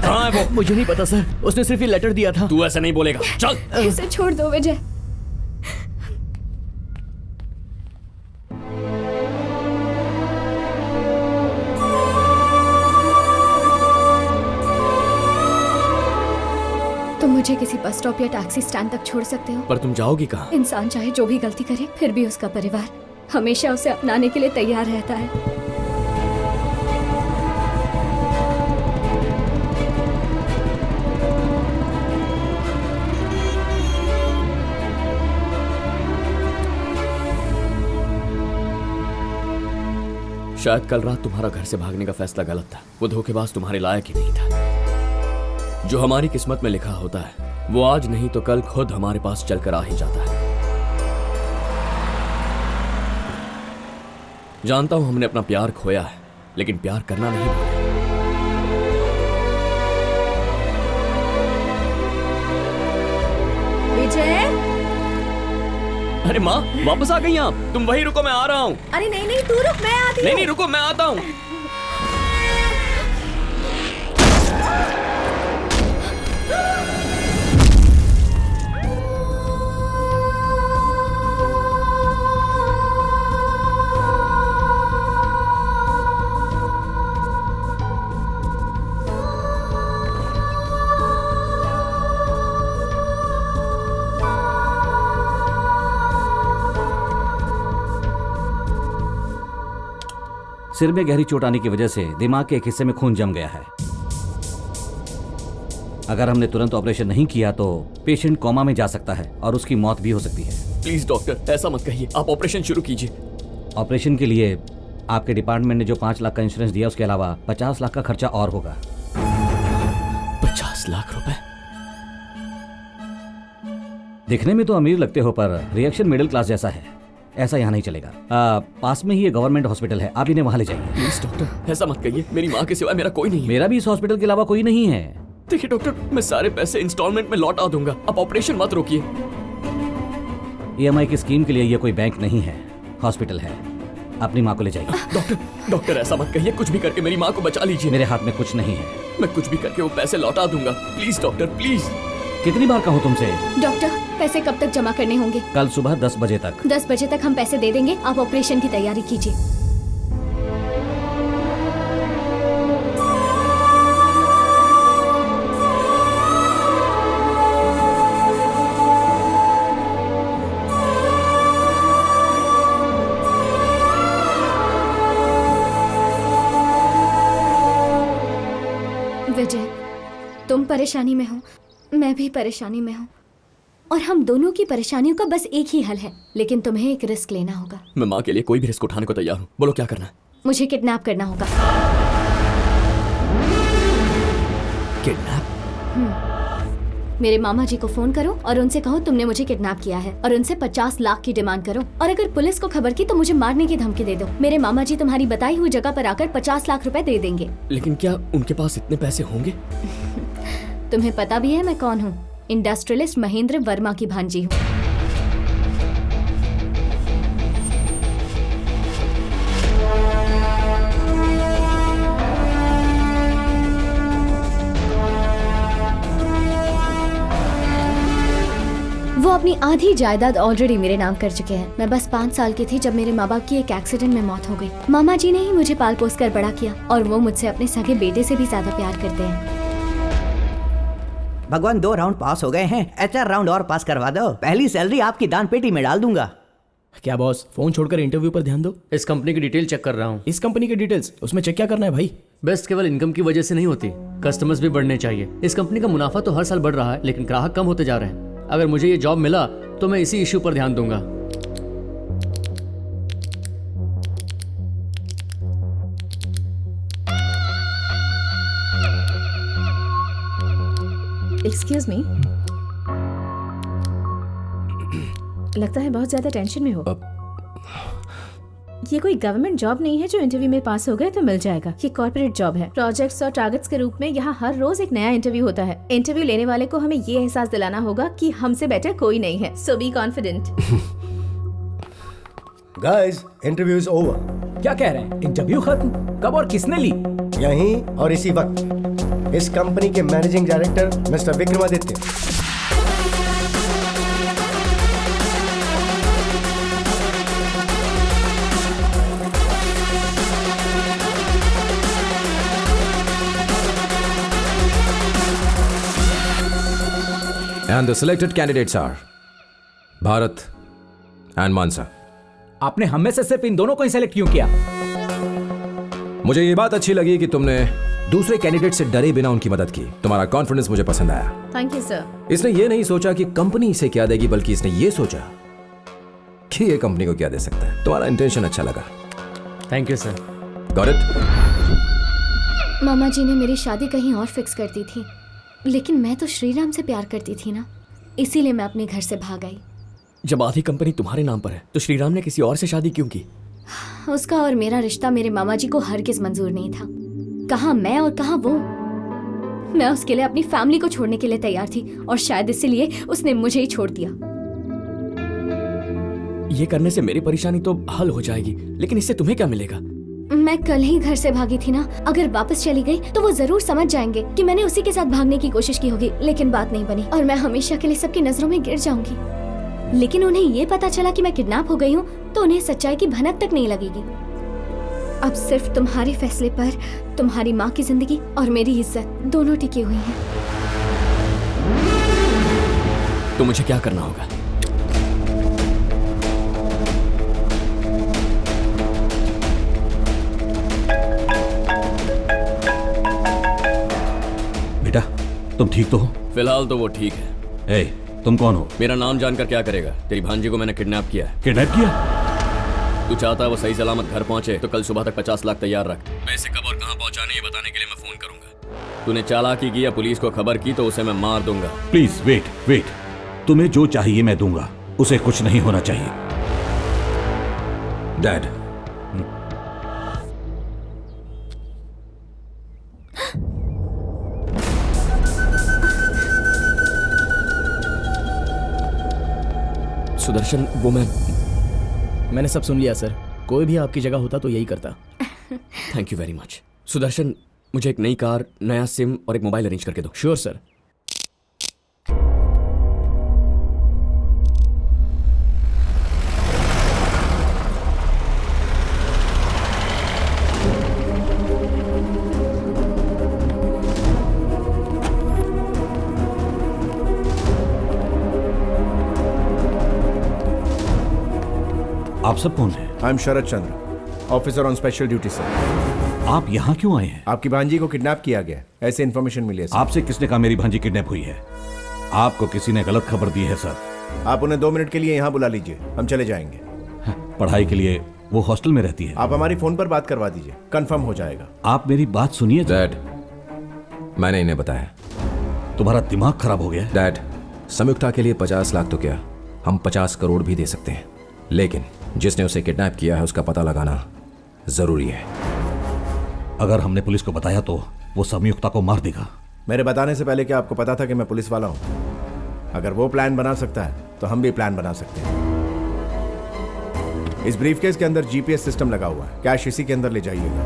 कहाँ है वो? मुझे नहीं पता सर, उसने सिर्फ ये लेटर दिया था। तू ऐसा नहीं बोलेगा, चल। इसे छोड़ दो विजय। तुम मुझे किसी बस स्टॉप या टैक्सी स्टैंड तक छोड़ सकते हो, पर तुम जाओगी कहाँ? इंसान चाहे जो भी गलती करे, फिर भी उसका परिवार हमेशा उसे अपनाने के लिए तैयार रहता है। शायद कल रात तुम्हारा घर से भागने का फैसला गलत था। वो धोखेबाज तुम्हारे लायक ही नहीं था। जो हमारी किस्मत में लिखा होता है वो आज नहीं तो कल खुद हमारे पास चलकर आ ही जाता है। जानता हूं हमने अपना प्यार खोया है, लेकिन प्यार करना नहीं भूले। विजय, अरे माँ, वापस आ गई आप? तुम वहीं रुको, मैं आ रहा हूँ। अरे नहीं नहीं, तू रुक, मैं आती हूँ। नहीं रुको, मैं आता हूँ। सिर में गहरी चोट आने की वजह से दिमाग के एक हिस्से में खून जम गया है। अगर हमने तुरंत ऑपरेशन नहीं किया तो पेशेंट कोमा में जा सकता है और उसकी मौत भी हो सकती है। प्लीज डॉक्टर, ऐसा मत कहिए, आप ऑपरेशन शुरू कीजिए। ऑपरेशन के लिए आपके डिपार्टमेंट ने जो 5 लाख का इंश्योरेंस दिया, उसके अलावा 50 लाख का खर्चा और होगा। 50 लाख रुपए? दिखने में तो अमीर लगते हो, पर रिएक्शन मिडिल क्लास जैसा है। ऐसा यहाँ नहीं चलेगा। पास में ही ये गवर्नमेंट हॉस्पिटल है, आप इन्हें वहां ले जाइए। प्लीज डॉक्टर, ऐसा मत कहिए, मेरी माँ के सिवा मेरा कोई नहीं है। मेरा भी इस हॉस्पिटल के अलावा कोई नहीं है। देखिए डॉक्टर, मैं सारे पैसे इंस्टॉलमेंट में लौटा दूंगा, आप ऑपरेशन मत रोकिए। EMI की स्कीम के लिए ये कोई बैंक नहीं है, हॉस्पिटल है। अपनी माँ को ले जाइए। डॉक्टर ऐसा मत कहिए, कुछ भी करके मेरी माँ को बचा लीजिए। मेरे हाथ में कुछ नहीं है। मैं कुछ भी करके वो पैसे लौटा दूंगा, प्लीज डॉक्टर, प्लीज। कितनी बार कहूँ तुमसे? डॉक्टर, पैसे कब तक जमा करने होंगे? कल सुबह 10 बजे तक। 10 बजे तक हम पैसे दे देंगे, आप ऑपरेशन की तैयारी कीजिए। विजय, तुम परेशानी में हो, मैं भी परेशानी में हूँ, और हम दोनों की परेशानियों का बस एक ही हल है, लेकिन तुम्हें एक रिस्क लेना होगा। मैं माँ के लिए कोई भी रिस्क उठाने को तैयार हूँ, बोलो क्या करना है? मुझे किडनैप करना होगा। किडनैप? मेरे मामा जी को फोन करो और उनसे कहो तुमने मुझे किडनैप किया है, और उनसे 50 लाख की डिमांड करो, और अगर पुलिस को खबर की तो मुझे मारने की धमकी दे दो। मेरे मामा जी तुम्हारी बताई हुई जगह पर आकर 50 लाख रुपए दे देंगे। लेकिन क्या उनके पास इतने पैसे होंगे? तुम्हें पता भी है मैं कौन हूँ? इंडस्ट्रियलिस्ट महेंद्र वर्मा की भांजी हूँ। वो अपनी आधी जायदाद ऑलरेडी मेरे नाम कर चुके हैं। मैं बस 5 साल की थी जब मेरे माँ बाप की एक एक्सीडेंट में मौत हो गई। मामा जी ने ही मुझे पाल पोस कर बड़ा किया, और वो मुझसे अपने सगे बेटे से भी ज्यादा प्यार करते हैं। भगवान 2 राउंड पास हो गए हैं, HR राउंड और पास करवा दो, पहली सैलरी आपकी दान पेटी में डाल दूंगा। क्या बॉस, फोन छोड़कर इंटरव्यू पर ध्यान दो। इस कंपनी की डिटेल चेक कर रहा हूँ। इस कंपनी की डिटेल्स, उसमें चेक क्या करना है भाई? बेस्ट केवल इनकम की वजह से नहीं होती, कस्टमर्स भी बढ़ने चाहिए। इस कंपनी का मुनाफा तो हर साल बढ़ रहा है, लेकिन ग्राहक कम होते जा रहे हैं। अगर मुझे ये जॉब मिला तो मैं इसी इश्यू पर ध्यान दूंगा। एक्सक्यूज मी, लगता है बहुत ज्यादा टेंशन में हो। ये कोई गवर्नमेंट जॉब नहीं है जो इंटरव्यू में पास हो गए तो मिल जाएगा। ये कॉर्पोरेट जॉब है। प्रोजेक्ट्स और टारगेट्स के रूप में यहाँ हर रोज एक नया इंटरव्यू होता है। इंटरव्यू लेने वाले को हमें ये एहसास दिलाना होगा कि हमसे बेटर कोई नहीं है। So be confident. Guys, interview is over. क्या कह रहे हैं? इंटरव्यू खत्म? कब और किसने ली? यहीं और इसी वक्त इस कंपनी के managing director mister Vikramaditya. And the selected candidates are Bharat and मानसा। आपने हमें से सिर्फ इन दोनों को ही सेलेक्ट क्यों किया? मुझे ये बात अच्छी लगी कि तुमने दूसरे कैंडिडेट से डरे बिना उनकी मदद की। तुम्हारा कॉन्फिडेंस मुझे पसंद आया। Thank you sir. इसने ये नहीं सोचा कि कंपनी इसे क्या देगी, बल्कि इसने ये सोचा कि ये कंपनी को क्या दे सकता है। तुम्हारा इंटेंशन अच्छा लगा। Thank you sir. Got it? मामा जी ने मेरी शादी कहीं और फिक्स कर दी थी, लेकिन मैं तो श्रीराम से प्यार करती थी ना, इसीलिए मैं अपने घर से भाग आई। जब आधी कंपनी तुम्हारे नाम पर है तो श्रीराम ने किसी और से शादी क्यों की? उसका और मेरा रिश्ता मेरे मामा जी को हरगिज मंजूर नहीं था। कहाँ मैं और कहाँ वो। मैं उसके लिए अपनी फैमिली को छोड़ने के लिए तैयार थी और शायद इसीलिए उसने मुझे ही छोड़ दिया। ये करने से मेरी परेशानी तो हल हो जाएगी, लेकिन इससे तुम्हें क्या मिलेगा? मैं कल ही घर से भागी थी ना, अगर वापस चली गई तो वो जरूर समझ जाएंगे कि मैंने उसी के साथ भागने की कोशिश की होगी, लेकिन बात नहीं बनी और मैं हमेशा के लिए सबकी नजरों में गिर जाऊंगी। लेकिन उन्हें ये पता चला कि मैं किडनैप हो गई हूँ तो उन्हें सच्चाई की भनक तक नहीं लगेगी। अब सिर्फ तुम्हारे फैसले पर तुम्हारी माँ की जिंदगी और मेरी इज्जत दोनों टिकी हुई हैं। तो मुझे क्या करना होगा? बेटा, तुम ठीक तो हो? फिलहाल तो वो ठीक है। ए, तुम कौन हो? मेरा नाम जानकर क्या करेगा? तेरी भांजी को मैंने किडनैप किया है। किडनैप किया? तू चाहता है वो सही सलामत घर पहुंचे तो कल सुबह तक 50 लाख तैयार रख। पैसे कब और कहां पहुंचाने ये बताने के लिए मैं फोन करूंगा। तूने चालाकी की या पुलिस को खबर की तो उसे मैं मार दूंगा। Please wait. तुम्हें जो चाहिए मैं दूंगा, उसे कुछ नहीं होना चाहिए। डैड, सुदर्शन, वो मैंने सब सुन लिया सर। कोई भी आपकी जगह होता तो यही करता। Thank you very much. Sudarshan, मुझे एक नई कार, नया सिम और एक मोबाइल अरेंज करके दो। Sure sir. आप सब कौन हैं? I am Sharad Chandra, officer on special duty sir. आप यहाँ क्यों आए हैं? आपकी भांजी को किडनैप किया गया, ऐसे इन्फॉर्मेशन मिली है सर। आपसे किसने कहा मेरी भांजी किडनैप हुई है? आपको किसी ने गलत खबर दी है सर। आप उन्हें 2 मिनट के लिए यहाँ बुला लीजिए, हम चले जाएंगे। पढ़ाई के लिए वो हॉस्टल में रहती है। आप हमारी फोन पर बात करवा दीजिए, कंफर्म हो जाएगा। आप मेरी बात सुनिए। डैड, मैंने इन्हें बताया। तुम्हारा दिमाग खराब हो गया? डैड, संयुक्ता के लिए 50 लाख तो क्या, हम 50 करोड़ भी दे सकते हैं, लेकिन जिसने उसे किडनैप किया है उसका पता लगाना जरूरी है। अगर हमने पुलिस को बताया तो वो संयुक्ता को मार देगा। मेरे बताने से पहले क्या आपको पता था कि मैं पुलिस वाला हूं? अगर वो प्लान बना सकता है तो हम भी प्लान बना सकते हैं। इस ब्रीफकेस के अंदर जीपीएस सिस्टम लगा हुआ है, कैश इसी के अंदर ले जाइएगा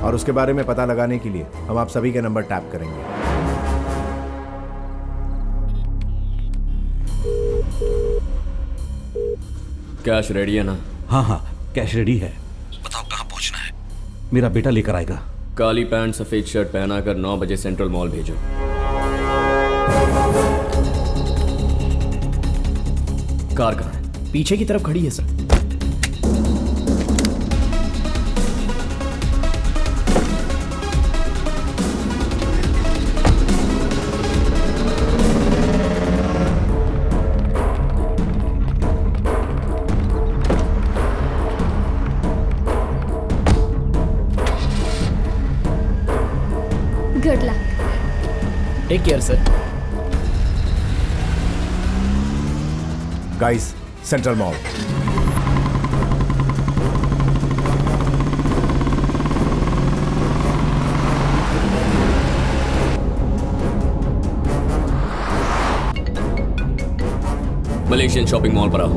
और उसके बारे में पता लगाने के लिए हम आप सभी के नंबर टैप करेंगे। कैश रेडी है ना? हाँ, कैश रेडी है। बताओ कहाँ पहुँचना है? मेरा बेटा लेकर आएगा। काली पैंट सफेद शर्ट पहनाकर 9 बजे सेंट्रल मॉल भेजो। कार कहाँ है? पीछे की तरफ खड़ी है sir. Good luck. Take care sir. Guys, central mall. Malaysian shopping mall पर आओ।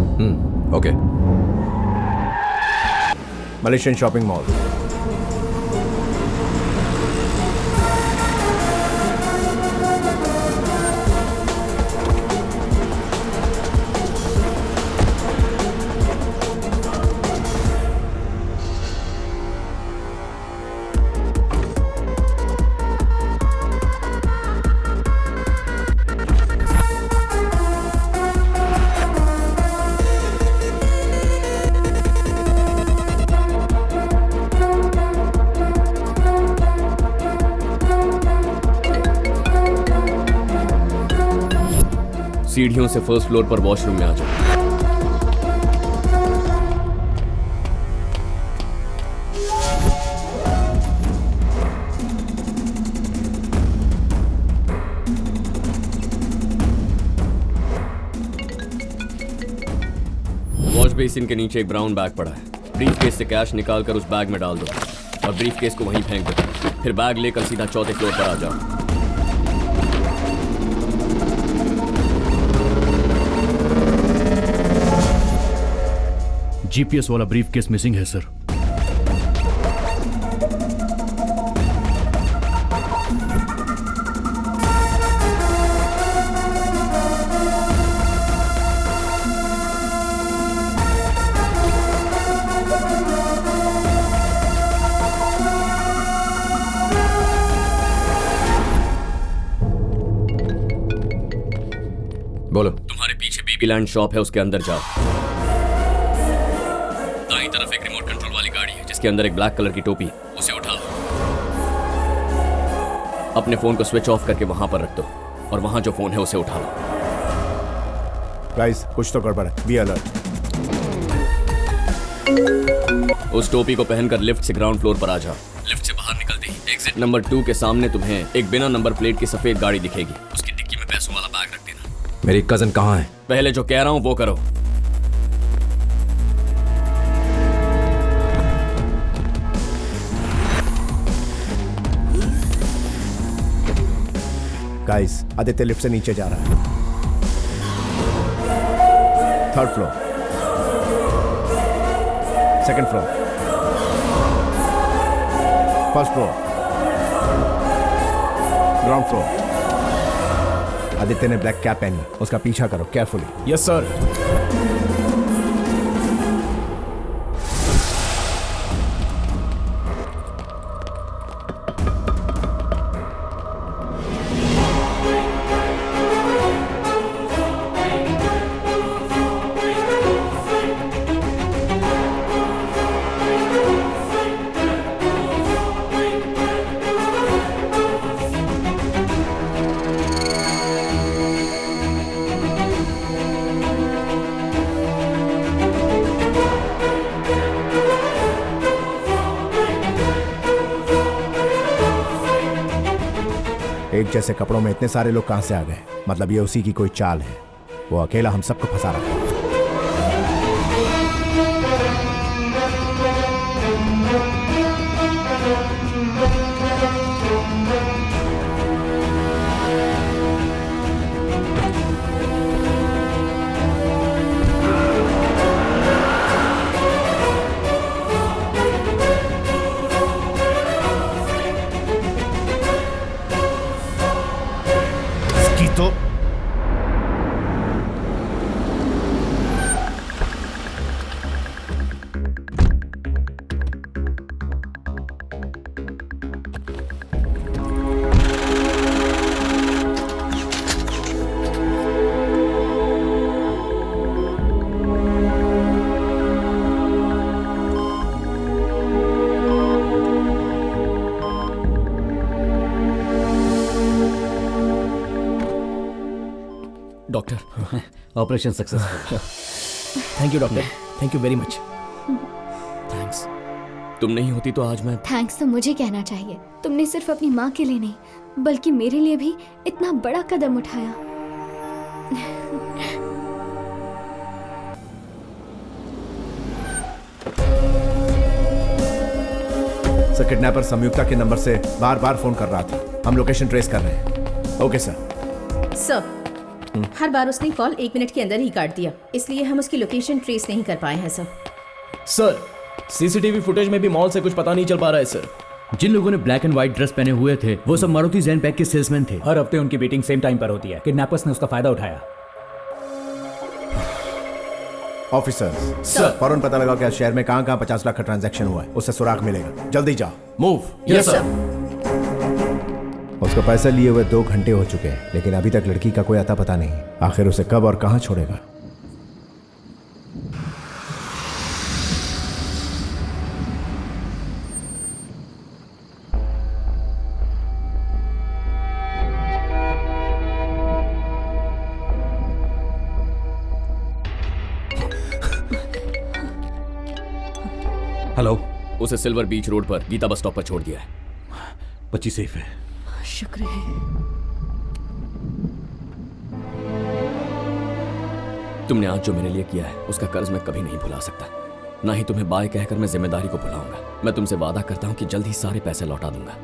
ओके। Malaysian shopping mall. सीढ़ियों से फर्स्ट फ्लोर पर वॉशरूम में आ जाओ। वॉश बेसिन के नीचे एक ब्राउन बैग पड़ा है। ब्रीफ केस से कैश निकालकर उस बैग में डाल दो और ब्रीफ केस को वहीं फेंक दो। फिर बैग लेकर सीधा चौथे फ्लोर पर आ जाओ। जीपीएस वाला ब्रीफ केस मिसिंग है सर। बोलो। तुम्हारे पीछे बेबी लैंड शॉप है, उसके अंदर जाओ। दाईं तरफ एक रिमोट कंट्रोल वाली गाड़ी है जिसके अंदर एक ब्लैक कलर की टोपी, उसे उठाओ। अपने फोन को स्विच ऑफ करके वहां पर रख दो और वहां जो फोन है उसे उठा लो। गाइस, कुछ तो गड़बड़ है, बी अलर्ट। उस टोपी को पहनकर लिफ्ट से ग्राउंड फ्लोर पर आ जाओ। लिफ्ट से बाहर निकलते ही एग्जिट नंबर 2 के सामने तुम्हें एक बिना नंबर प्लेट की सफेद गाड़ी दिखेगी। उसकी डिक्की में पैसों वाला बैग रख देना। मेरी कजन कहाँ है? पहले जो कह रहा हूं वो करो। गाइस, आदित्य लिफ्ट से नीचे जा रहा है। Third floor, second floor, first floor, ground floor. Aditya ने ब्लैक कैप पहनी, उसका पीछा करो केयरफुली। Yes sir. एक जैसे कपड़ों में इतने सारे लोग कहां से आ गए? मतलब ये उसी की कोई चाल है। वो अकेला हम सबको फंसा रहा है। Doctor. Operation successful. Thank you doctor, thank you very much. Thanks. तुम नहीं होती तो आज मैं। थैंक्स तो मुझे कहना चाहिए। तुमने सिर्फ अपनी माँ के लिए नहीं बल्कि मेरे लिए भी इतना बड़ा कदम उठाया। सर, किडनैपर संयुक्ता के नंबर से बार बार फोन कर रहा था। हम लोकेशन ट्रेस कर रहे हैं। Okay sir. सर, हर बार उसने कॉल 1 मिनट के अंदर ही काट दिया, इसलिए हम उसकी लोकेशन ट्रेस नहीं कर पाए हैं सर। सर, सीसीटीवी फुटेज में भी मॉल से कुछ पता नहीं चल पा रहा है सर। जिन लोगों ने ब्लैक एंड व्हाइट ड्रेस पहने हुए थे वो सब मारुति जैन पैक के सेल्समैन थे। हर हफ्ते उनकी मीटिंग सेम टाइम पर होती है। किडनैपर्स ने उसका फायदा उठाया। ऑफिसर सर, फौरन पता लगा कि शहर में कहां 50 लाख का ट्रांजैक्शन हुआ है। उससे सुराग मिलेगा। जल्दी जाओ। मूव। Yes sir. उसका पैसा लिए हुए 2 घंटे हो चुके हैं, लेकिन अभी तक लड़की का कोई अता पता नहीं। आखिर उसे कब और कहां छोड़ेगा? हेलो। उसे सिल्वर बीच रोड पर गीता बस स्टॉप पर छोड़ दिया है। बच्ची सेफ है। शुक्र है। तुमने आज जो मेरे लिए किया है उसका कर्ज मैं कभी नहीं भुला सकता। ना ही तुम्हें बाय कहकर मैं जिम्मेदारी को भुलाऊंगा। मैं तुमसे वादा करता हूँ कि जल्द ही सारे पैसे लौटा दूंगा।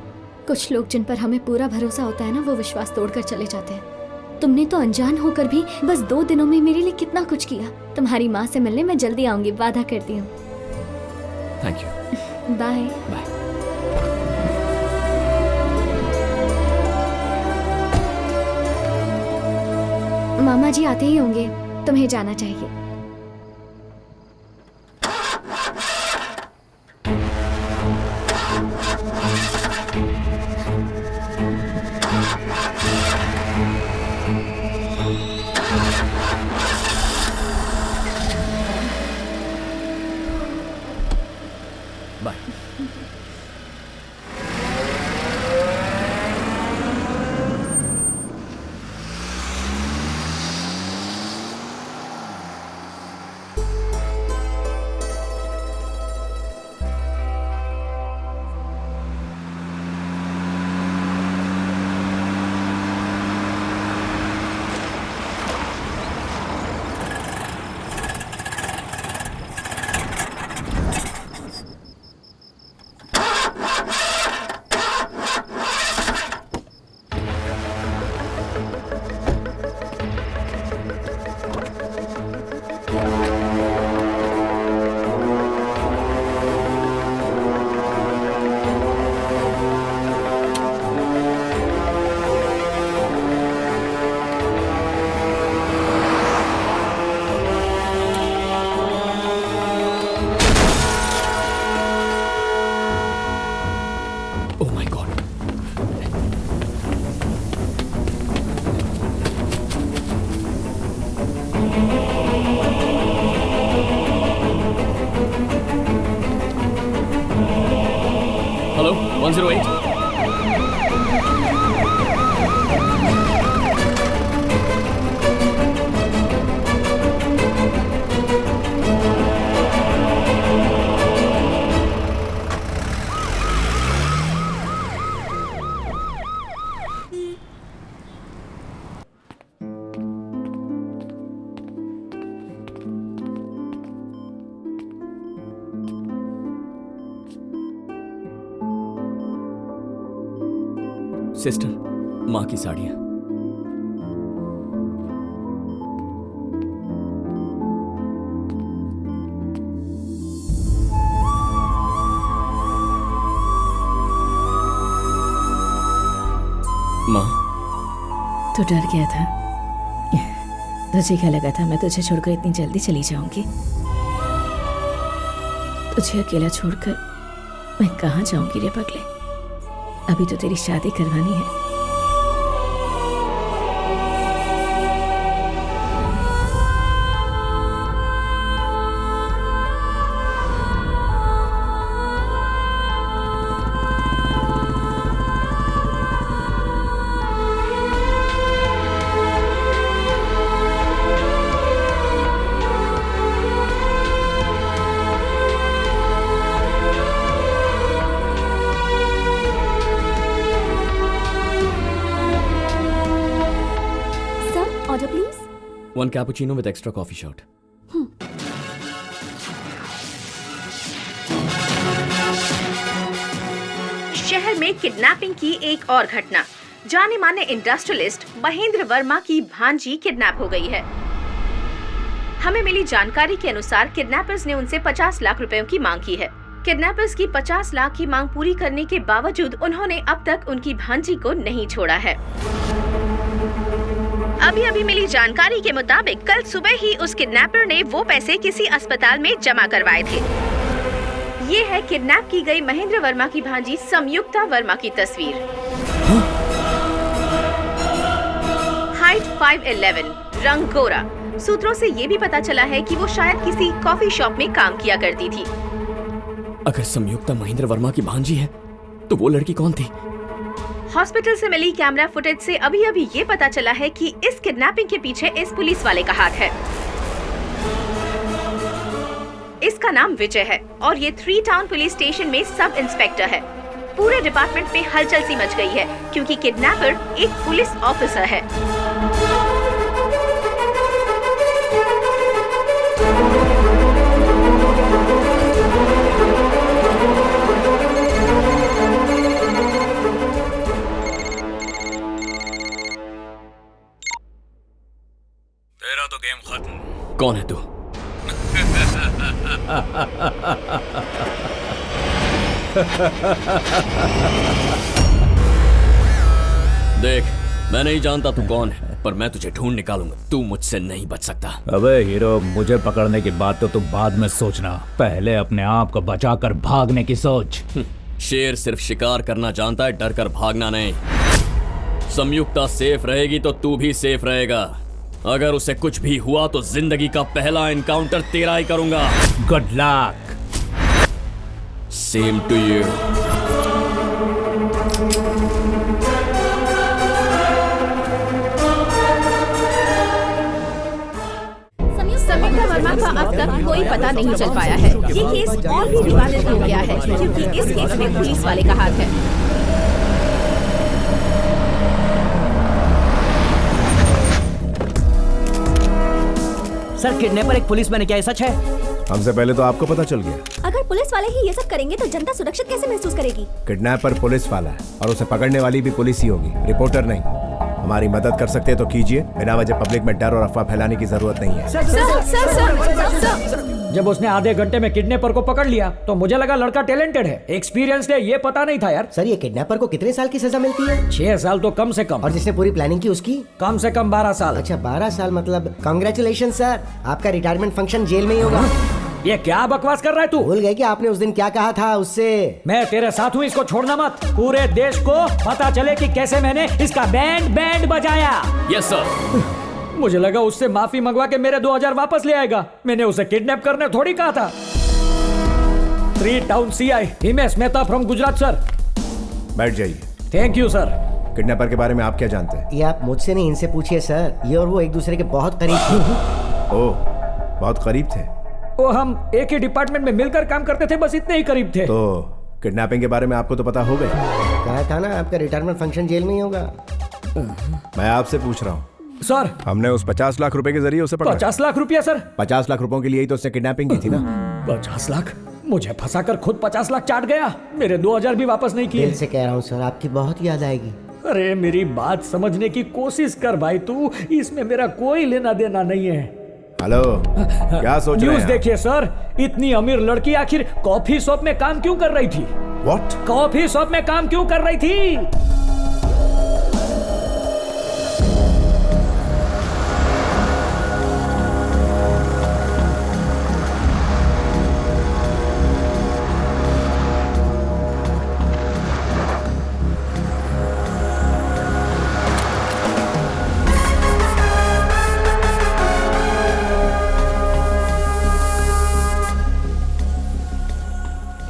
कुछ लोग जिन पर हमें पूरा भरोसा होता है ना, वो विश्वास तोड़कर चले जाते हैं। तुमने तो अनजान होकर भी बस 2 दिनों में मेरे लिए कितना कुछ किया। तुम्हारी माँ से मिलने मैं जल्दी आऊंगी, वादा करती हूँ। Thank you. Bye bye. मामा जी आते ही होंगे, तुम्हें जाना चाहिए। बाय। हेलो 108। सिस्टर, माँ की साड़ियाँ। माँ, तो डर गया था? तुझे क्या लगा था मैं तुझे छोड़कर इतनी जल्दी चली जाऊंगी? तुझे अकेला छोड़कर मैं कहाँ जाऊंगी रे पगले? अभी तो तेरी शादी करवानी है। 1 cappuccino with extra coffee shot. शहर में किडनैपिंग की एक और घटना। जाने माने इंडस्ट्रियलिस्ट महेंद्र वर्मा की भांजी किडनैप हो गई है। हमें मिली जानकारी के अनुसार किडनैपर्स ने उनसे 50 लाख रुपयों की मांग की है। किडनैपर्स की 50 लाख की मांग पूरी करने के बावजूद उन्होंने अब तक उनकी भांजी को नहीं छोड़ा है। अभी मिली जानकारी के मुताबिक कल सुबह ही उस किडनैपर ने वो पैसे किसी अस्पताल में जमा करवाए थे। ये है किडनैप की गई महेंद्र वर्मा की भांजी संयुक्ता वर्मा की तस्वीर। हाइट 5'11", रंग गोरा। सूत्रों से ये भी पता चला है कि वो शायद किसी कॉफी शॉप में काम किया करती थी। अगर संयुक्ता महेंद्र वर्मा की भांजी है तो वो लड़की कौन थी? हॉस्पिटल से मिली कैमरा फुटेज से अभी ये पता चला है कि इस किडनैपिंग के पीछे इस पुलिस वाले का हाथ है। इसका नाम विजय है और ये 3 टाउन पुलिस स्टेशन में सब इंस्पेक्टर है। पूरे डिपार्टमेंट में हलचल सी मच गई है क्योंकि किडनैपर एक पुलिस ऑफिसर है। तेरा तो गेम खत्म। कौन है तू? देख, मैं नहीं जानता तू कौन है, पर मैं तुझे ढूंढ निकालूंगा। तू मुझसे नहीं बच सकता। अबे हीरो, मुझे पकड़ने की बात तो तू बाद में सोचना, पहले अपने आप को बचाकर भागने की सोच। शेर सिर्फ शिकार करना जानता है, डर कर भागना नहीं। संयुक्ता सेफ रहेगी तो तू भी सेफ रहेगा। अगर उसे कुछ भी हुआ तो जिंदगी का पहला एनकाउंटर तेरा ही करूंगा। Good luck. Same to you. Sanyukta Varma का अब तक कोई पता नहीं चल पाया है। ये केस और भी विवादित हो गया है क्योंकि इस केस में पुलिस वाले का हाथ है। सर, किडनैपर एक पुलिसमैन है, क्या ये सच है? हमसे पहले तो आपको पता चल गया। अगर पुलिस वाले ही ये सब करेंगे तो जनता सुरक्षित कैसे महसूस करेगी? किडनैपर पुलिस वाला है और उसे पकड़ने वाली भी पुलिस ही होगी, रिपोर्टर नहीं। हमारी मदद कर सकते हैं तो कीजिए, बिना वजह पब्लिक में डर और अफवाह फैलाने की जरूरत नहीं है। सर, जब उसने आधे घंटे में किडनैपर को पकड़ लिया तो मुझे लगा लड़का टैलेंटेड है, एक्सपीरियंस्ड है। ये पता नहीं था यार। सर, ये किडनैपर को कितने साल की सजा मिलती है? 6 साल तो कम से कम। और जिसने पूरी प्लानिंग की उसकी? कम से कम 12 साल। अच्छा, 12 साल मतलब कांग्रेचुलेशन सर, आपका रिटायरमेंट फंक्शन जेल में ही होगा। ये क्या बकवास कर रहा है तू? भूल गए कि आपने उस दिन क्या कहा था उससे? मैं तेरे साथ हूँ, इसको छोड़ना मत। पूरे देश को पता चले कि कैसे मैंने इसका बैंड बजाया। Yes sir. मुझे लगा उससे माफी मंगवा के मेरे 2000 वापस ले आएगा। मैंने उसे किडनैप करने थोड़ी कहा था। 3 town CI Himesh Mehta from Gujarat sir. बैठ जाइए। Thank you sir. किडनैपर के बारे में आप क्या जानते हैं? ये आप मुझसे नहीं, इनसे पूछिए सर। ये और वो एक दूसरे के बहुत करीब थे। ओह, बहुत करीब थे। वो हम एक ही डिपार्टमेंट में मिलकर काम करते थे, बस इतने ही करीब थे। तो किडनैपिंग के बारे में आपको तो पता होगा ही। कहा था ना आपका रिटायरमेंट फंक्शन जेल में ही होगा। मैं आपसे पूछ रहा हूँ सर। हमने उस 50 लाख रुपए के जरिए उसे पकड़ा। 50 लाख रुपया सर? 50 लाख रुपयों के लिए ही तो उसने किडनैपिंग की थी ना। 50 लाख? मुझे फंसाकर खुद 50 लाख चाट गया। मेरे 2000 भी वापस नहीं किए। दिल से कह रहा हूँ सर, आपकी बहुत याद आएगी। अरे मेरी बात समझने की कोशिश कर भाई तू, इसमें मेरा कोई लेना देना नहीं है। हेलो, क्या सोच रहे हैं? न्यूज़ देखिए सर, इतनी अमीर लड़की आखिर कॉफी शॉप में काम क्यों कर रही थी? व्हाट? कॉफी शॉप में काम क्यों कर रही थी?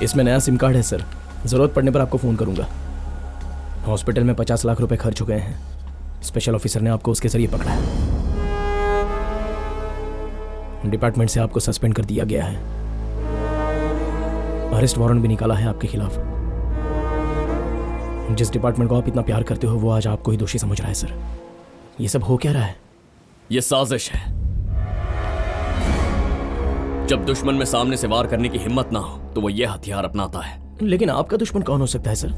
इसमें नया सिम कार्ड है सर, ज़रूरत पड़ने पर आपको फ़ोन करूंगा। हॉस्पिटल में 50 लाख रुपए खर्च हो गए हैं। स्पेशल ऑफिसर ने आपको उसके जरिए पकड़ा है। डिपार्टमेंट से आपको सस्पेंड कर दिया गया है। अरेस्ट वारंट भी निकाला है आपके खिलाफ। जिस डिपार्टमेंट को आप इतना प्यार करते हो वो आज आपको ही दोषी समझ रहा है सर। ये सब हो क्या रहा है? ये साजिश है। जब दुश्मन में सामने से वार करने की हिम्मत ना हो तो वो ये हथियार अपनाता है। लेकिन आपका दुश्मन कौन हो सकता है सर?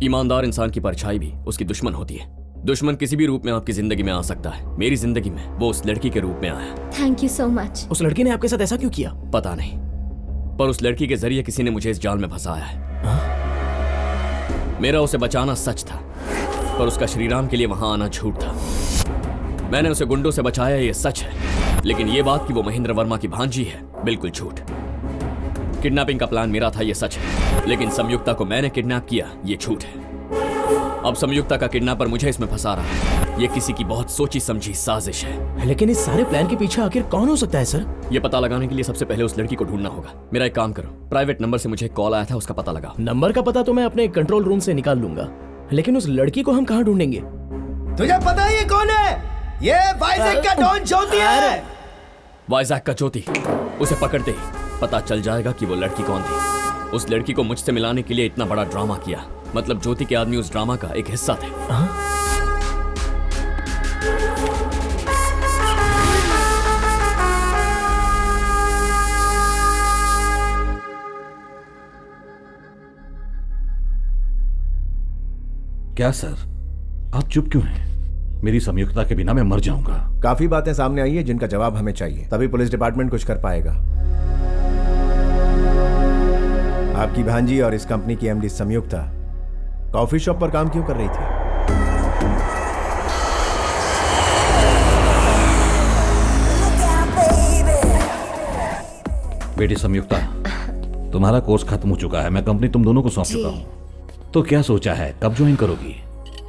ईमानदार इंसान की परछाई भी उसकी दुश्मन होती है। दुश्मन किसी भी रूप में आपकी जिंदगी में आ सकता है। मेरी जिंदगी में वो उस लड़की के रूप में आया। Thank you so much. उस लड़की ने आपके साथ ऐसा क्यों किया? पता नहीं, पर उस लड़की के जरिए किसी ने मुझे इस जाल में फंसाया है। मेरा उसे बचाना सच था, पर उसका श्रीराम के लिए वहां आना झूठ था। मैंने उसे गुंडों से बचाया, ये सच है, लेकिन ये बात कि वो महेंद्र वर्मा की भांजी है, बिल्कुल झूठ। किडनैपिंग का प्लान मेरा था, ये सच है, लेकिन संयुक्ता को मैंने किडनैप किया, ये झूठ है। अब संयुक्ता का किडनैपर मुझे इसमें फंसा रहा है। ये किसी की बहुत सोची समझी साजिश है। लेकिन इस सारे प्लान के पीछे आखिर कौन हो सकता है सर? ये पता लगाने के लिए सबसे पहले उस लड़की को ढूंढना होगा। मेरा एक काम करो, प्राइवेट नंबर से मुझे कॉल आया था, उसका पता लगाओ। नंबर का पता तो मैं अपने कंट्रोल रूम से निकाल लूंगा, लेकिन उस लड़की को हम कहाँ ढूंढेंगे? तुझे पता है ये कौन है? ये वाइजैक का डॉन ज्योति है। वाइजैक का ज्योति, उसे पकड़ते ही पता चल जाएगा कि वो लड़की कौन थी। उस लड़की को मुझसे मिलाने के लिए इतना बड़ा ड्रामा किया, मतलब ज्योति के आदमी उस ड्रामा का एक हिस्सा थे। क्या सर, आप चुप क्यों हैं? मेरी संयुक्ता के बिना मैं मर जाऊंगा। काफी बातें सामने आई है जिनका जवाब हमें चाहिए, तभी पुलिस डिपार्टमेंट कुछ कर पाएगा। आपकी भांजी और इस कंपनी की एमडी संयुक्ता कॉफी शॉप पर काम क्यों कर रही थी? बेटी संयुक्ता, तुम्हारा कोर्स खत्म हो चुका है। मैं कंपनी तुम दोनों को सौंप चुका हूँ। तो क्या सोचा है, कब ज्वाइन करोगी?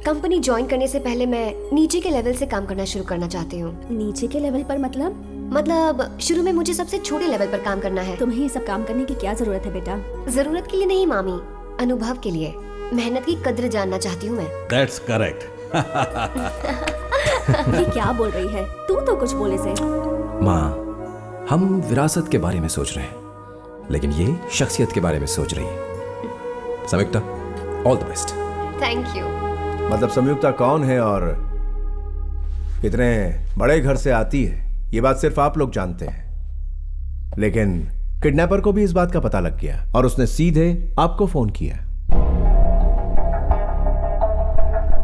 कंपनी ज्वाइन करने से पहले मैं नीचे के लेवल से काम करना शुरू करना चाहती हूँ। नीचे के लेवल पर मतलब शुरू में मुझे सबसे छोटे लेवल पर काम करना है। तुम्हें ये सब काम करने की क्या जरूरत है बेटा? जरूरत के लिए नहीं मामी, अनुभव के लिए। मेहनत की कद्र जानना चाहती हूँ मैं। That's correct. ये क्या बोल रही है? तू तो कुछ बोले से। माँ, हम विरासत के बारे में सोच रहे हैं, लेकिन ये शख्सियत के बारे में सोच रही है। Sanyukta, all the best. Thank you. मतलब संयुक्ता कौन है और कितने बड़े घर से आती है, ये बात सिर्फ आप लोग जानते हैं। लेकिन किडनैपर को भी इस बात का पता लग गया और उसने सीधे आपको फोन किया।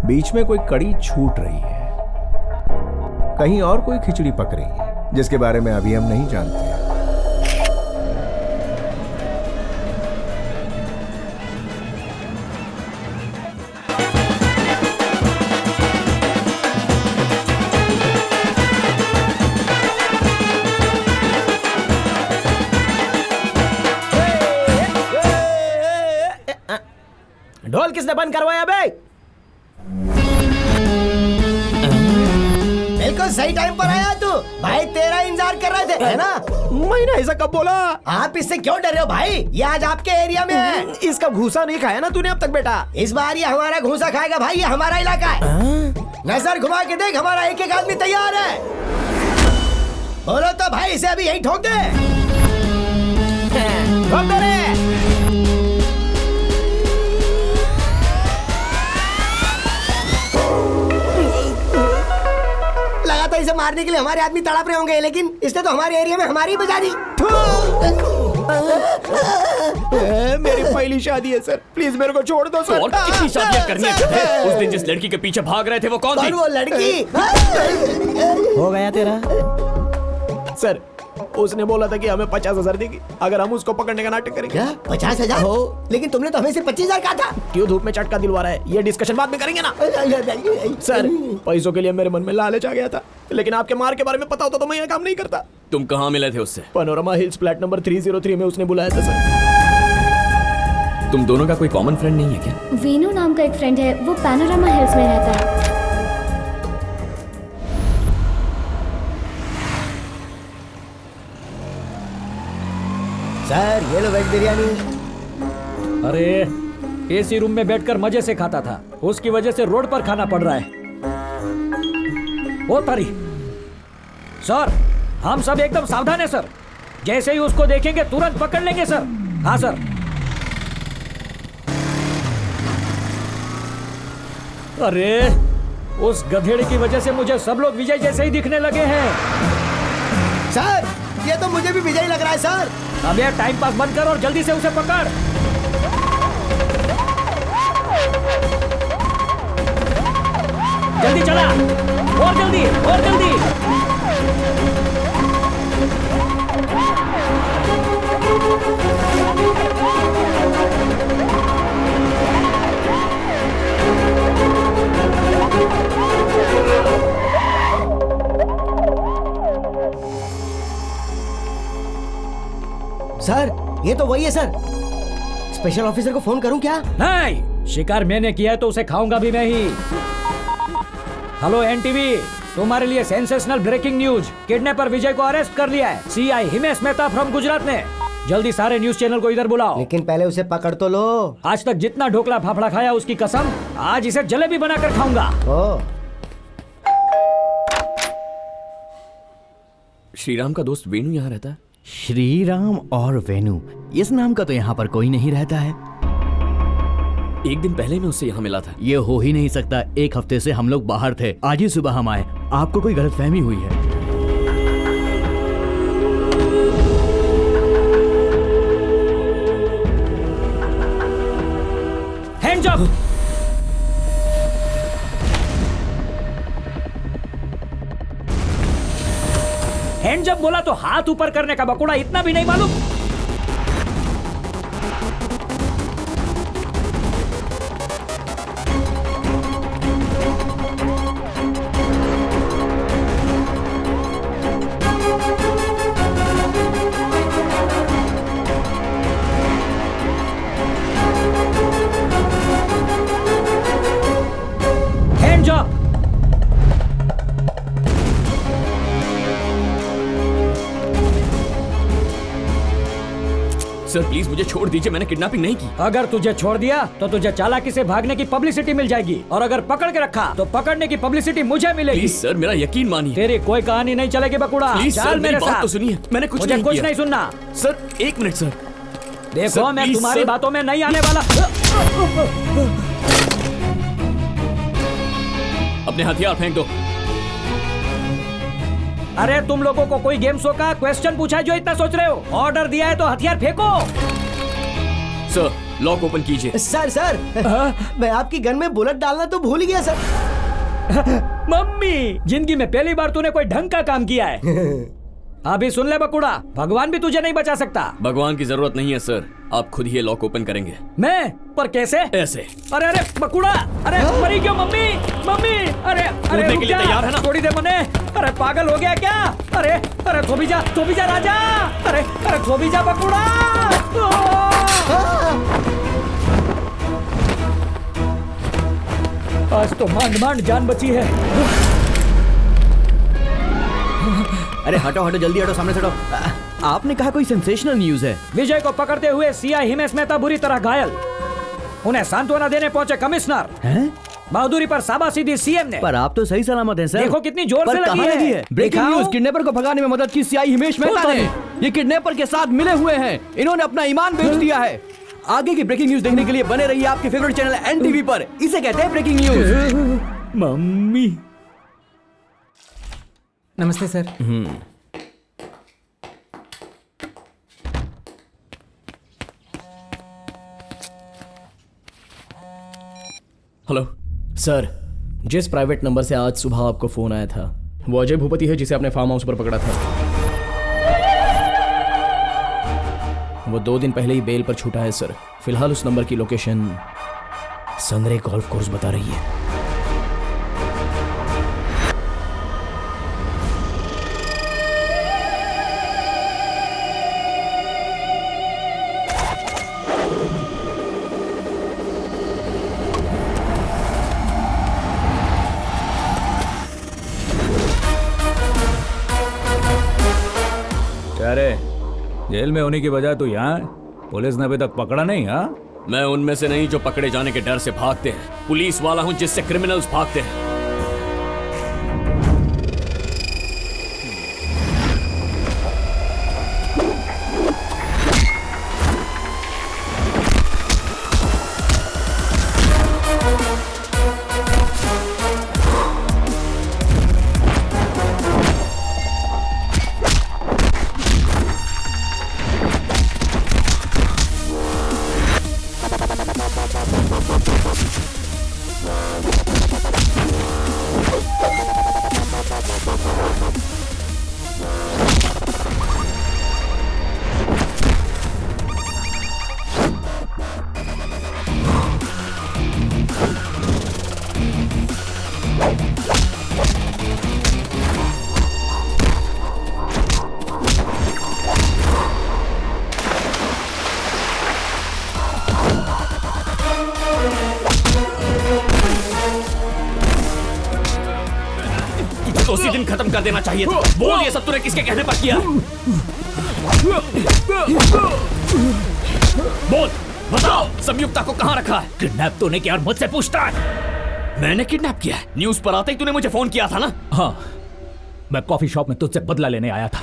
बीच में कोई कड़ी छूट रही है, कहीं और कोई खिचड़ी पक रही है जिसके बारे में अभी हम नहीं जानते। ढोल किसने बंद करवाया बे? बिल्कुल सही टाइम पर आया तू। भाई तेरा इंतजार कर रहे थे, है ना? मैंने ऐसा कब बोला? आप इससे क्यों डर रहे हो भाई? ये आज आपके एरिया में है। इसका घूसा नहीं खाया ना तूने अब तक बेटा? इस बार ये हमारा घूसा खाएगा भाई, ये हमारा इलाका है। नजर घुमा के देख, हमारा एक एक आदमी तैयार है। बोलो तो भाई इसे अभी यही ठोक दे। ठोक दे रे। लगा था इसे मारने के लिए हमारे आदमी तड़प रहे होंगे, लेकिन इसने तो हमारे एरिया में हमारी बजा दी। मेरी पहली शादी है सर, प्लीज मेरे को छोड़ दो सर। और कितनी शादियां करनी है? उस दिन जिस लड़की के पीछे भाग रहे थे वो कौन थी? वो लड़की। हो गया तेरा सर। उसने बोला था कि हमें 50,000 देगी अगर हम उसको पकड़ने का नाटक करेंगे। क्या 50,000? हो, लेकिन तुमने तो हमें सिर्फ 25,000 कहा था। क्यों धूप में चटका दिलवा रहा है? ये डिस्कशन बाद में करेंगे ना सर। पैसों के लिए मेरे मन में लालच आ गया था, लेकिन आपके मार के बारे में पता होता तो मैं ये काम नहीं करता। तुम कहाँ मिले थे उससे? पनोरमा हिल्स फ्लैट नंबर 303 में उसने बुलाया था सर। तुम दोनों का कोई कॉमन फ्रेंड नहीं है क्या? वीनू नाम का एक फ्रेंड है, वो पैनोरामा हिल्स में रहता है। सर ये लो वेज बिरयानी। अरे एसी रूम में बैठकर मजे से खाता था, उसकी वजह से रोड पर खाना पड़ रहा है। ओ तारी सर, हम सब एकदम सावधान है सर। जैसे ही उसको देखेंगे तुरंत पकड़ लेंगे सर। हाँ सर। अरे उस गधेड़े की वजह से मुझे सब लोग विजय जैसे ही दिखने लगे हैं। सर, ये तो मुझे भी विजय लग रहा है सर। अब यार टाइम पास बंद कर और जल्दी से उसे पकड़। जल्दी चला, और जल्दी, और जल्दी। सर, ये तो वही है सर। स्पेशल ऑफिसर को फोन करूं क्या? नहीं, शिकार मैंने किया है तो उसे खाऊंगा भी मैं ही। हेलो एनटीवी, तुम्हारे लिए सेंसेशनल ब्रेकिंग न्यूज। किडनैपर विजय को अरेस्ट कर लिया है सीआई हिमेश मेहता फ्रॉम गुजरात ने। जल्दी सारे न्यूज चैनल को इधर बुलाओ। लेकिन पहले उसे पकड़ तो लो। आज तक जितना ढोकला फाफड़ा खाया उसकी कसम, आज इसे जलेबी बनाकर खाऊंगा। श्रीराम का दोस्त वेणु यहाँ रहता है? श्रीराम और वेणु, इस नाम का तो यहाँ पर कोई नहीं रहता है। एक दिन पहले मैं उससे यहाँ मिला था। ये हो ही नहीं सकता, एक हफ्ते से हम लोग बाहर थे, आज ही सुबह हम आए। आपको कोई गलतफहमी हुई है। Hands up. हैंड जब बोला तो हाथ ऊपर करने का, बकुड़ा इतना भी नहीं मालूम? Hand up. सर प्लीज मुझे छोड़ दीजिए, मैंने किडनैपिंग नहीं की। अगर तुझे छोड़ दिया तो तुझे चालाकी से भागने की पब्लिसिटी मिल जाएगी, और अगर पकड़ के रखा तो पकड़ने की पब्लिसिटी मुझे मिलेगी। प्लीज सर, मेरा यकीन मानिए। तेरी कोई कहानी नहीं चलेगी बकुड़ा। प्लीज चल सर, मेरे मेरी बात साथ। तो सुनिए, मैंने कुछ मुझे नहीं कुछ किया। नहीं सुनना। सर एक मिनट सर। देखो सर, मैं प्लीज, तुम्हारी सर। बातों में नहीं आने वाला। अपने हथियार फेंक दो। अरे तुम लोगों को कोई गेम शो का क्वेश्चन पूछा है जो इतना सोच रहे हो? ऑर्डर दिया है तो हथियार फेंको। सर लॉक ओपन कीजिए। सर मैं आपकी गन में बुलेट डालना तो भूल ही गया सर। मम्मी, जिंदगी में पहली बार तूने कोई ढंग का काम किया है। अभी सुन ले बकुड़ा, भगवान भी तुझे नहीं बचा सकता। भगवान की जरूरत नहीं है सर, आप खुद ही ये लॉक ओपन करेंगे। मैं? पर कैसे? ऐसे। अरे अरे बकुड़ा, अरे मरी क्यों मम्मी? मम्मी अरे अरे कूदने के लिए तैयार है ना? थोड़ी देर मने। अरे पागल हो गया क्या? अरे अरे धोबी जा राजा। अरे अरे धोबी जा बकुड़ा। आज तो मांड मांड जान बची है। अरे हटो हटो, जल्दी हटो, सामने से हटो। आपने कहा कोई सेंसेशनल न्यूज है। विजय को पकड़ते हुए सीआई हिमेश मेहता बुरी तरह घायल। उन्हें सांत्वना देने पहुंचे कमिश्नर। बहादुरी पर शाबाशी दी सीएम ने। पर आप तो सही सलामत हैं सर। देखो कितनी जोर से लगी है। ब्रेकिंग न्यूज, किडनैपर को भगाने में मदद की सीआई हिमेश मेहता ने। ये किडनैपर के साथ मिले हुए हैं, इन्होंने अपना ईमान बेच दिया है। आगे की ब्रेकिंग न्यूज देखने के लिए बने रहिए आपके फेवरेट चैनल एनटीवी पर। इसे कहते हैं ब्रेकिंग न्यूज। मम्मी। नमस्ते सर। हेलो सर, जिस प्राइवेट नंबर से आज सुबह आपको फोन आया था वो अजय भूपति है, जिसे आपने फार्म हाउस पर पकड़ा था। वो 2 दिन पहले ही बेल पर छूटा है सर। फिलहाल उस नंबर की लोकेशन सनरे गोल्फ कोर्स बता रही है। अरे जेल में होने की बजाय तो यहाँ पुलिस ने अभी तक पकड़ा नहीं। हाँ, मैं उनमें से नहीं जो पकड़े जाने के डर से भागते हैं। पुलिस वाला हूं जिससे क्रिमिनल्स भागते हैं। तो उसी दिन खत्म कर देना चाहिए था। बोल ये सब तूने किसके कहने पर किया? बोल, बताओ संयुक्ता को कहाँ रखा है? किडनैप तूने किया और मुझसे पूछता है? मैंने किडनैप किया है? न्यूज़ पर आते ही तूने मुझे फोन किया था ना? हाँ, मैं कॉफी शॉप में तुझसे बदला लेने आया था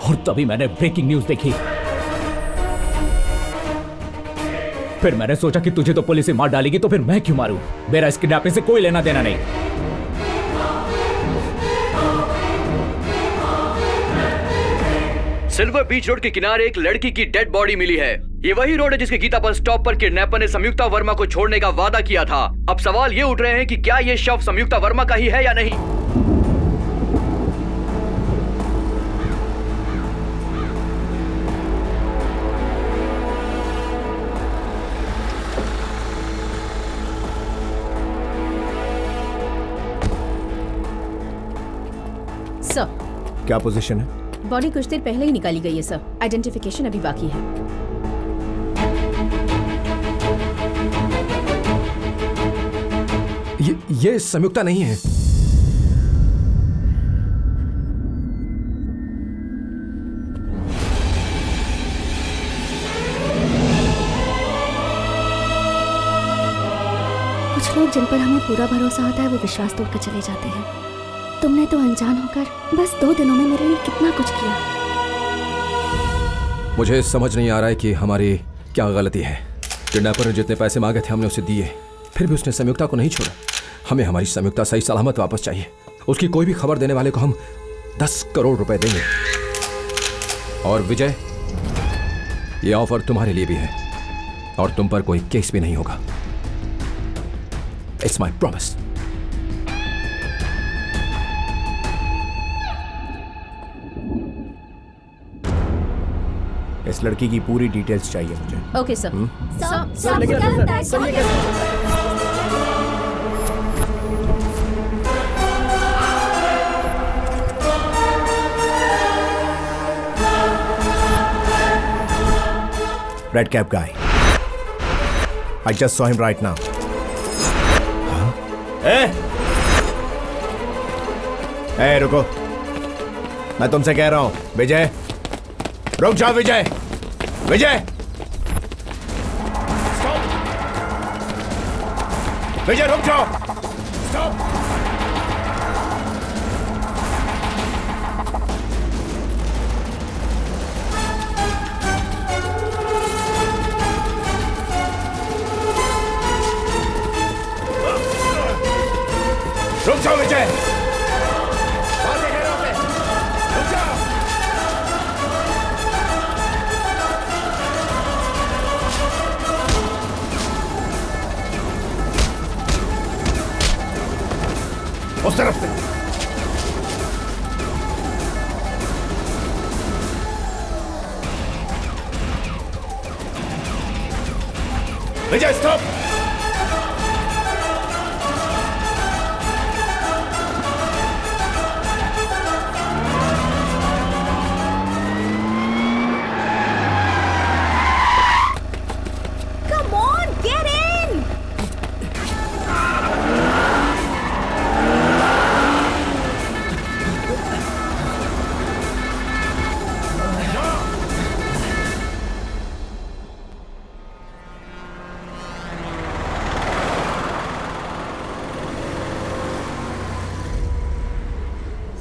और तभी मैंने ब्रेकिंग न्यूज़ देखी। फिर मैंने सोचा कि तुझे तो पुलिस ही मार डालेगी, तो फिर मैं क्यों मारूं? मेरा इस किडनैपिंग से कोई लेना देना नहीं। सिल्वर बीच रोड के किनारे एक लड़की की डेड बॉडी मिली है। ये वही रोड है जिसके गीता बस स्टॉप पर किडनैपर ने संयुक्ता वर्मा को छोड़ने का वादा किया था। अब सवाल ये उठ रहे हैं कि क्या ये शव संयुक्ता वर्मा का ही है या नहीं। सर, क्या पोजीशन है? बॉडी कुछ देर पहले ही निकाली गई है सर। आइडेंटिफिकेशन अभी बाकी है। ये संयुक्ता नहीं है। कुछ लोग जिन पर हमें पूरा भरोसा होता है वो विश्वास तोड़कर चले जाते हैं। तुमने तो अनजान होकर बस 2 दिनों में मेरे लिए कितना कुछ किया। मुझे समझ नहीं आ रहा है कि हमारी क्या गलती है। किडनैपर ने जितने पैसे मांगे थे हमने उसे दिए, फिर भी उसने संयुक्ता को नहीं छोड़ा। हमें हमारी संयुक्ता सही सलामत वापस चाहिए। उसकी कोई भी खबर देने वाले को हम 10 करोड़ रुपए देंगे। और विजय, ये ऑफर तुम्हारे लिए भी है और तुम पर कोई केस भी नहीं होगा। It's my promise. इस लड़की की पूरी डिटेल्स चाहिए मुझे। Okay sir. Red cap guy. I just saw him right now. ए, रुको। मैं तुमसे कह रहा हूं, विजय, रुक जाओ। विजय, विजय, विजय, रुक जाओ। स्टॉप। रुक जाओ विजय। रुक जाओ। उस तरफ से। विजय स्टॉप।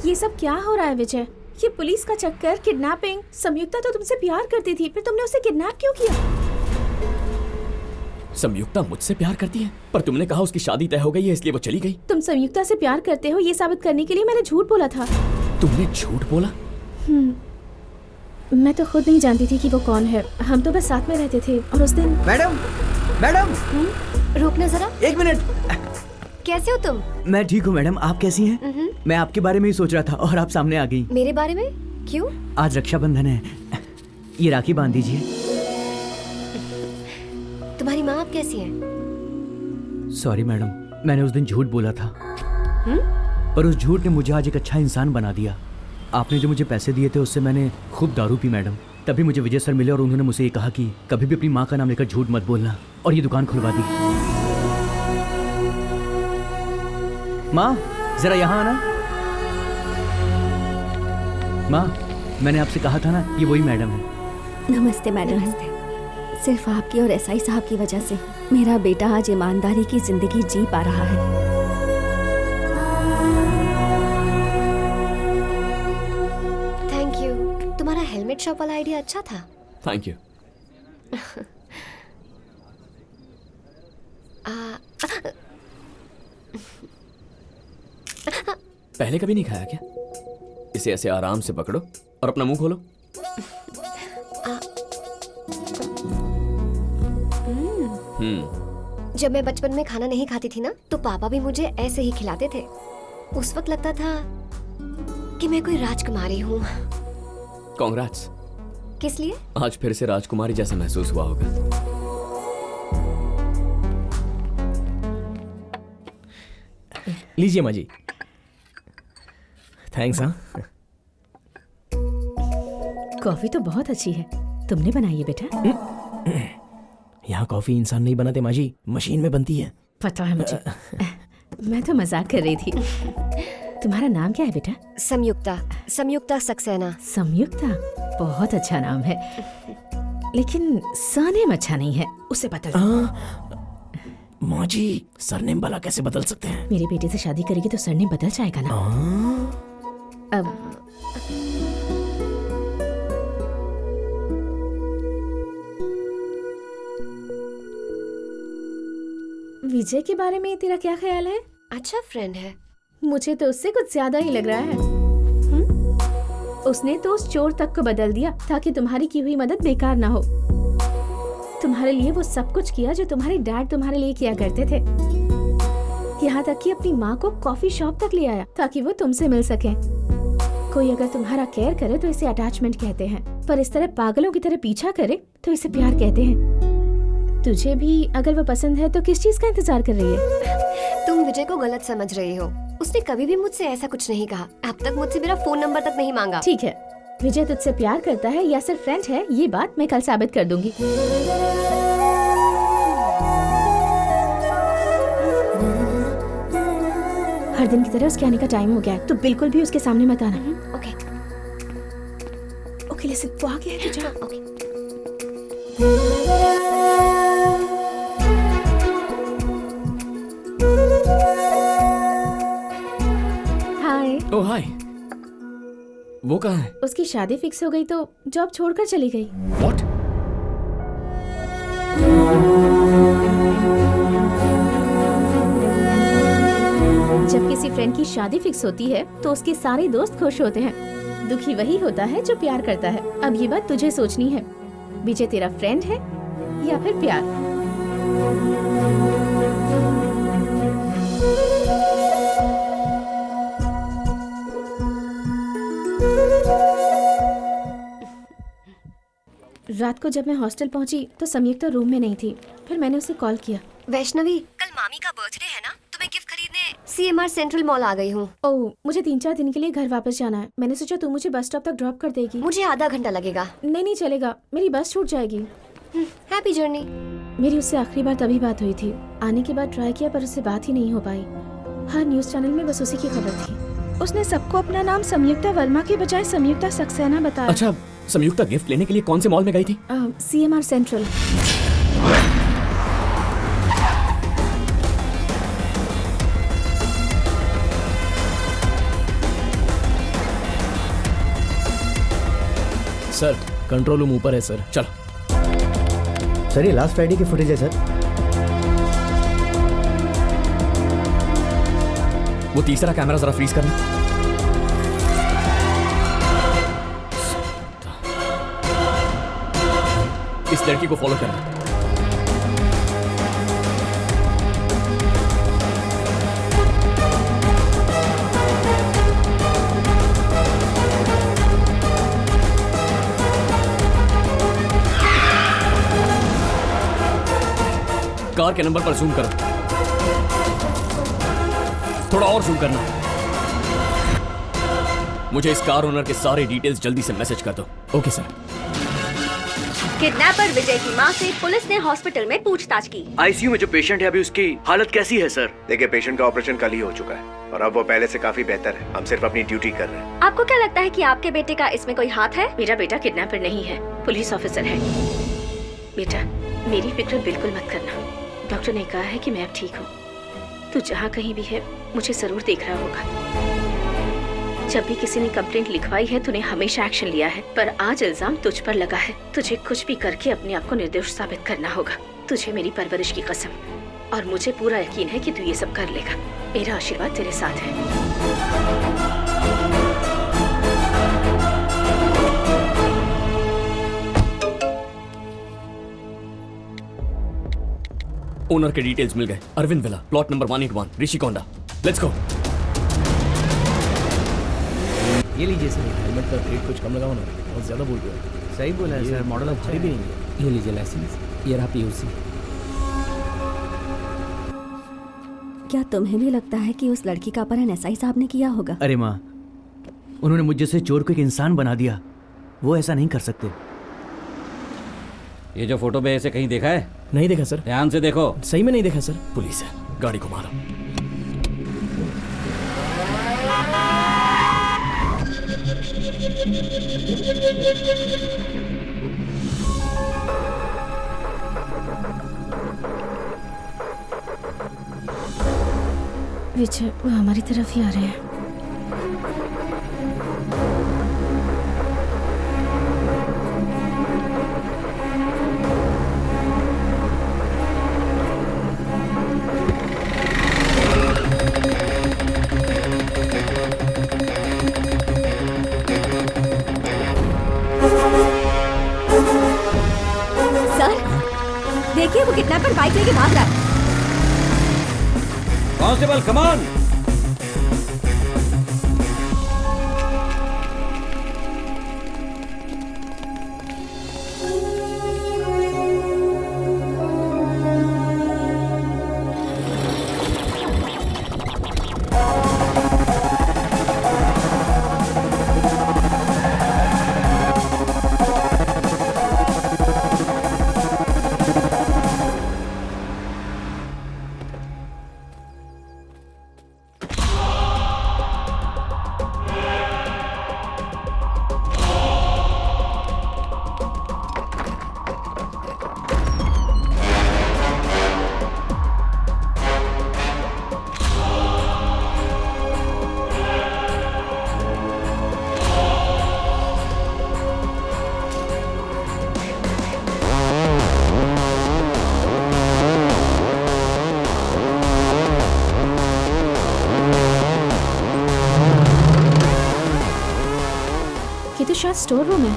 ये सब क्या हो रहा है विजय? ये पुलिस का चक्कर, किडनैपिंग। संयुक्ता तो तुमसे प्यार करती थी, फिर तुमने उसे किडनैप क्यों किया? संयुक्ता मुझसे प्यार करती है, पर तुमने कहा उसकी शादी तय हो गई है इसलिए वो चली गई। तुम संयुक्ता से प्यार करते हो ये साबित करने के लिए मैंने झूठ बोला था। तुमने झूठ बोला? मैं तो खुद नहीं जानती थी कि वो कौन है। हम तो बस साथ में रहते थे और उस दिन। मैडम, मैडम, रुकना जरा। 1 मिनट। कैसे हो तुम? मैं ठीक हूँ मैडम, आप कैसी हैं? मैं आपके बारे में ही सोच रहा था और आप सामने आ गई। मेरे बारे में? क्यों? आज रक्षाबंधन है, ये राखी बांध दीजिए। तुम्हारी माँ आप कैसी है? सॉरी मैडम, मैंने उस दिन झूठ बोला था। पर उस झूठ ने मुझे आज एक अच्छा इंसान बना दिया। आपने जो मुझे पैसे दिए थे उससे मैंने खूब दारू पी मैडम। तभी मुझे विजय सर मिले और उन्होंने मुझे ये कहा कि कभी भी अपनी माँ का नाम लेकर झूठ मत बोलना, और ये दुकान खुलवा दी। माँ जरा यहाँ आना। माँ मैंने आपसे कहा था ना, ये वही मैडम है। नमस्ते मैडम। सिर्फ आपकी और एसआई साहब की वजह से मेरा बेटा आज ईमानदारी की जिंदगी जी पा रहा है। Thank you. तुम्हारा हेलमेट शॉप वाला आइडिया अच्छा था। Thank you. पहले कभी नहीं खाया क्या? इसे ऐसे आराम से पकड़ो और अपना मुंह खोलो। जब मैं बचपन में खाना नहीं खाती थी ना, तो पापा भी मुझे ऐसे ही खिलाते थे। उस वक्त लगता था कि मैं कोई राजकुमारी हूँ। कांग्रेट्स। किस लिए? आज फिर से राजकुमारी जैसा महसूस हुआ होगा। लीजिए माँ जी। थैंक्स। हाँ कॉफी तो बहुत अच्छी है, तुमने बनाई है बेटा? यहाँ कॉफी इंसान नहीं बनाते माँ जी, मशीन में बनती है। पता है मुझे। मैं तो मजाक कर रही थी। तुम्हारा नाम क्या है बेटा? संयुक्ता। संयुक्ता सक्सेना। संयुक्ता बहुत अच्छा नाम है, लेकिन सरनेम अच्छा नहीं है, उसे बदल। माँ जी सरनेम भला कैसे बदल सकते हैं? मेरे बेटे से शादी करेगी तो सरनेम बदल जाएगा ना। अब विजय के बारे में तेरा क्या ख्याल है? अच्छा फ्रेंड है। मुझे तो उससे कुछ ज्यादा ही लग रहा है। उसने तो उस चोर तक को बदल दिया ताकि तुम्हारी की हुई मदद बेकार ना हो। तुम्हारे लिए वो सब कुछ किया जो तुम्हारे डैड तुम्हारे लिए किया करते थे। यहाँ तक कि अपनी माँ को कॉफी शॉप तक ले आया ताकि वो तुमसे मिल सके। कोई अगर तुम्हारा केयर करे तो इसे अटैचमेंट कहते हैं, पर इस तरह पागलों की तरह पीछा करे तो इसे प्यार कहते हैं। तुझे भी अगर वो पसंद है तो किस चीज का इंतजार कर रही है? तुम विजय को गलत समझ रही हो। उसने कभी भी मुझसे ऐसा कुछ नहीं कहा। अब तक मुझसे मेरा फोन नंबर तक नहीं मांगा। ठीक है, विजय तुझसे प्यार करता है या सिर्फ फ्रेंड है, ये बात मैं कल साबित कर दूंगी। हर दिन की तरह उसके आने का टाइम हो गया है, तो बिल्कुल भी उसके सामने मत आना। ओके ओके लिसन, वो आ गया है। जा। ओके। हाय। ओह हाय। वो कहाँ है? उसकी शादी फिक्स हो गई तो जॉब छोड़कर चली गई। What? जब किसी फ्रेंड की शादी फिक्स होती है तो उसके सारे दोस्त खुश होते हैं। दुखी वही होता है जो प्यार करता है। अब ये बात तुझे सोचनी है, विजय तेरा फ्रेंड है या फिर प्यार? रात को जब मैं हॉस्टल पहुंची तो संयुक्ता रूम में नहीं थी। फिर मैंने उसे कॉल किया। वैष्णवी, कल मामी का बर्थडे है ना, तो मैं गिफ्ट खरीदने CMR सेंट्रल मॉल आ गई हूँ। ओह, मुझे 3-4 दिन के लिए घर वापस जाना है। मैंने सोचा तू मुझे बस स्टॉप तक ड्रॉप कर देगी। मुझे आधा घंटा लगेगा। नहीं चलेगा, मेरी बस छूट जाएगी। Happy journey. मेरी उससे आखिरी बार तभी बात हुई थी। आने के बाद ट्राई किया पर उससे बात ही नहीं हो पाई। हर न्यूज चैनल में बस उसी की खबर थी। उसने सबको अपना नाम संयुक्ता वर्मा के बजाय संयुक्ता सक्सेना बताया। अच्छा, संयुक्ता गिफ्ट लेने के लिए कौन से मॉल में गई थी? CMR central. Sir control room ऊपर है सर। चलो। सर ये लास्ट फ्राइडे की फुटेज है सर। वो तीसरा कैमरा जरा फ्रीज करना। इस लड़की को फॉलो करना। कार के नंबर पर जूम करो। थोड़ा और जूम करना। मुझे इस कार ओनर के सारे डिटेल्स जल्दी से मैसेज कर दो। Okay sir. किडनैपर विजय की मां से पुलिस ने हॉस्पिटल में पूछताछ की। आईसीयू में जो पेशेंट है अभी उसकी हालत कैसी है सर? देखिए, पेशेंट का ऑपरेशन कल ही हो चुका है और अब वो पहले से काफी बेहतर है। हम सिर्फ अपनी ड्यूटी कर रहे हैं। आपको क्या लगता है कि आपके बेटे का इसमें कोई हाथ है? मेरा बेटा किडनैपर नहीं है, पुलिस ऑफिसर है। बेटा, मेरी फिक्र बिल्कुल मत करना। डॉक्टर ने कहा है कि मैं अब ठीक हूँ। तू जहाँ कहीं भी है मुझे जरूर देख रहा होगा। जब भी किसी ने कंप्लेंट लिखवाई है तूने हमेशा एक्शन लिया है, पर आज इल्जाम तुझ पर लगा है। तुझे कुछ भी करके अपने आप को निर्दोष साबित करना होगा। तुझे मेरी परवरिश की कसम, और मुझे पूरा यकीन है कि तू ये सब कर लेगा। मेरा आशीर्वाद तेरे साथ है। ओनर के डिटेल्स मिल गए। Arvind villa, plot number 181, Rushikonda. Let's go. ये लीजिए सर, हेलमेट का रेट कुछ कम लगाओ ना, बहुत ज्यादा बोल रहे हो। सही बोला है सर, मॉडल अच्छा भी नहीं है। ये लीजिए लाइसेंस, ये रहा पीयूसी। क्या तुम्हें भी लगता है कि उस लड़की का अपहरण एसआई साहब ने किया होगा? अरे माँ, उन्होंने मुझ जैसे चोर को एक इंसान बना दिया। वो ऐसा नहीं कर सकते। ये जो फोटो पे ऐसे कहीं देखा है? नहीं देखा सर। ध्यान से देखो। सही में नहीं देखा सर। पुलिस है, गाड़ी को मारो। विजय, वो हमारी तरफ ही आ रहे हैं। सर, देखिए वो किडनैपर बाइक लेके भाग रहा है। Constable, come on. ये तो शायद स्टोर रूम है।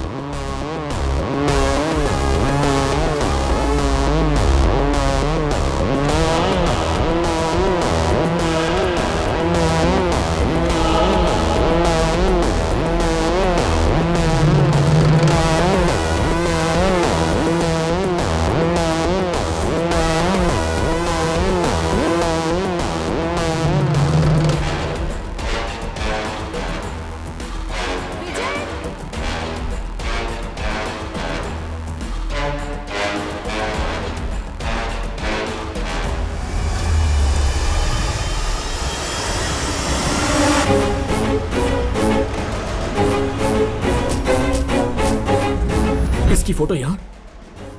इसकी फोटो यहाँ?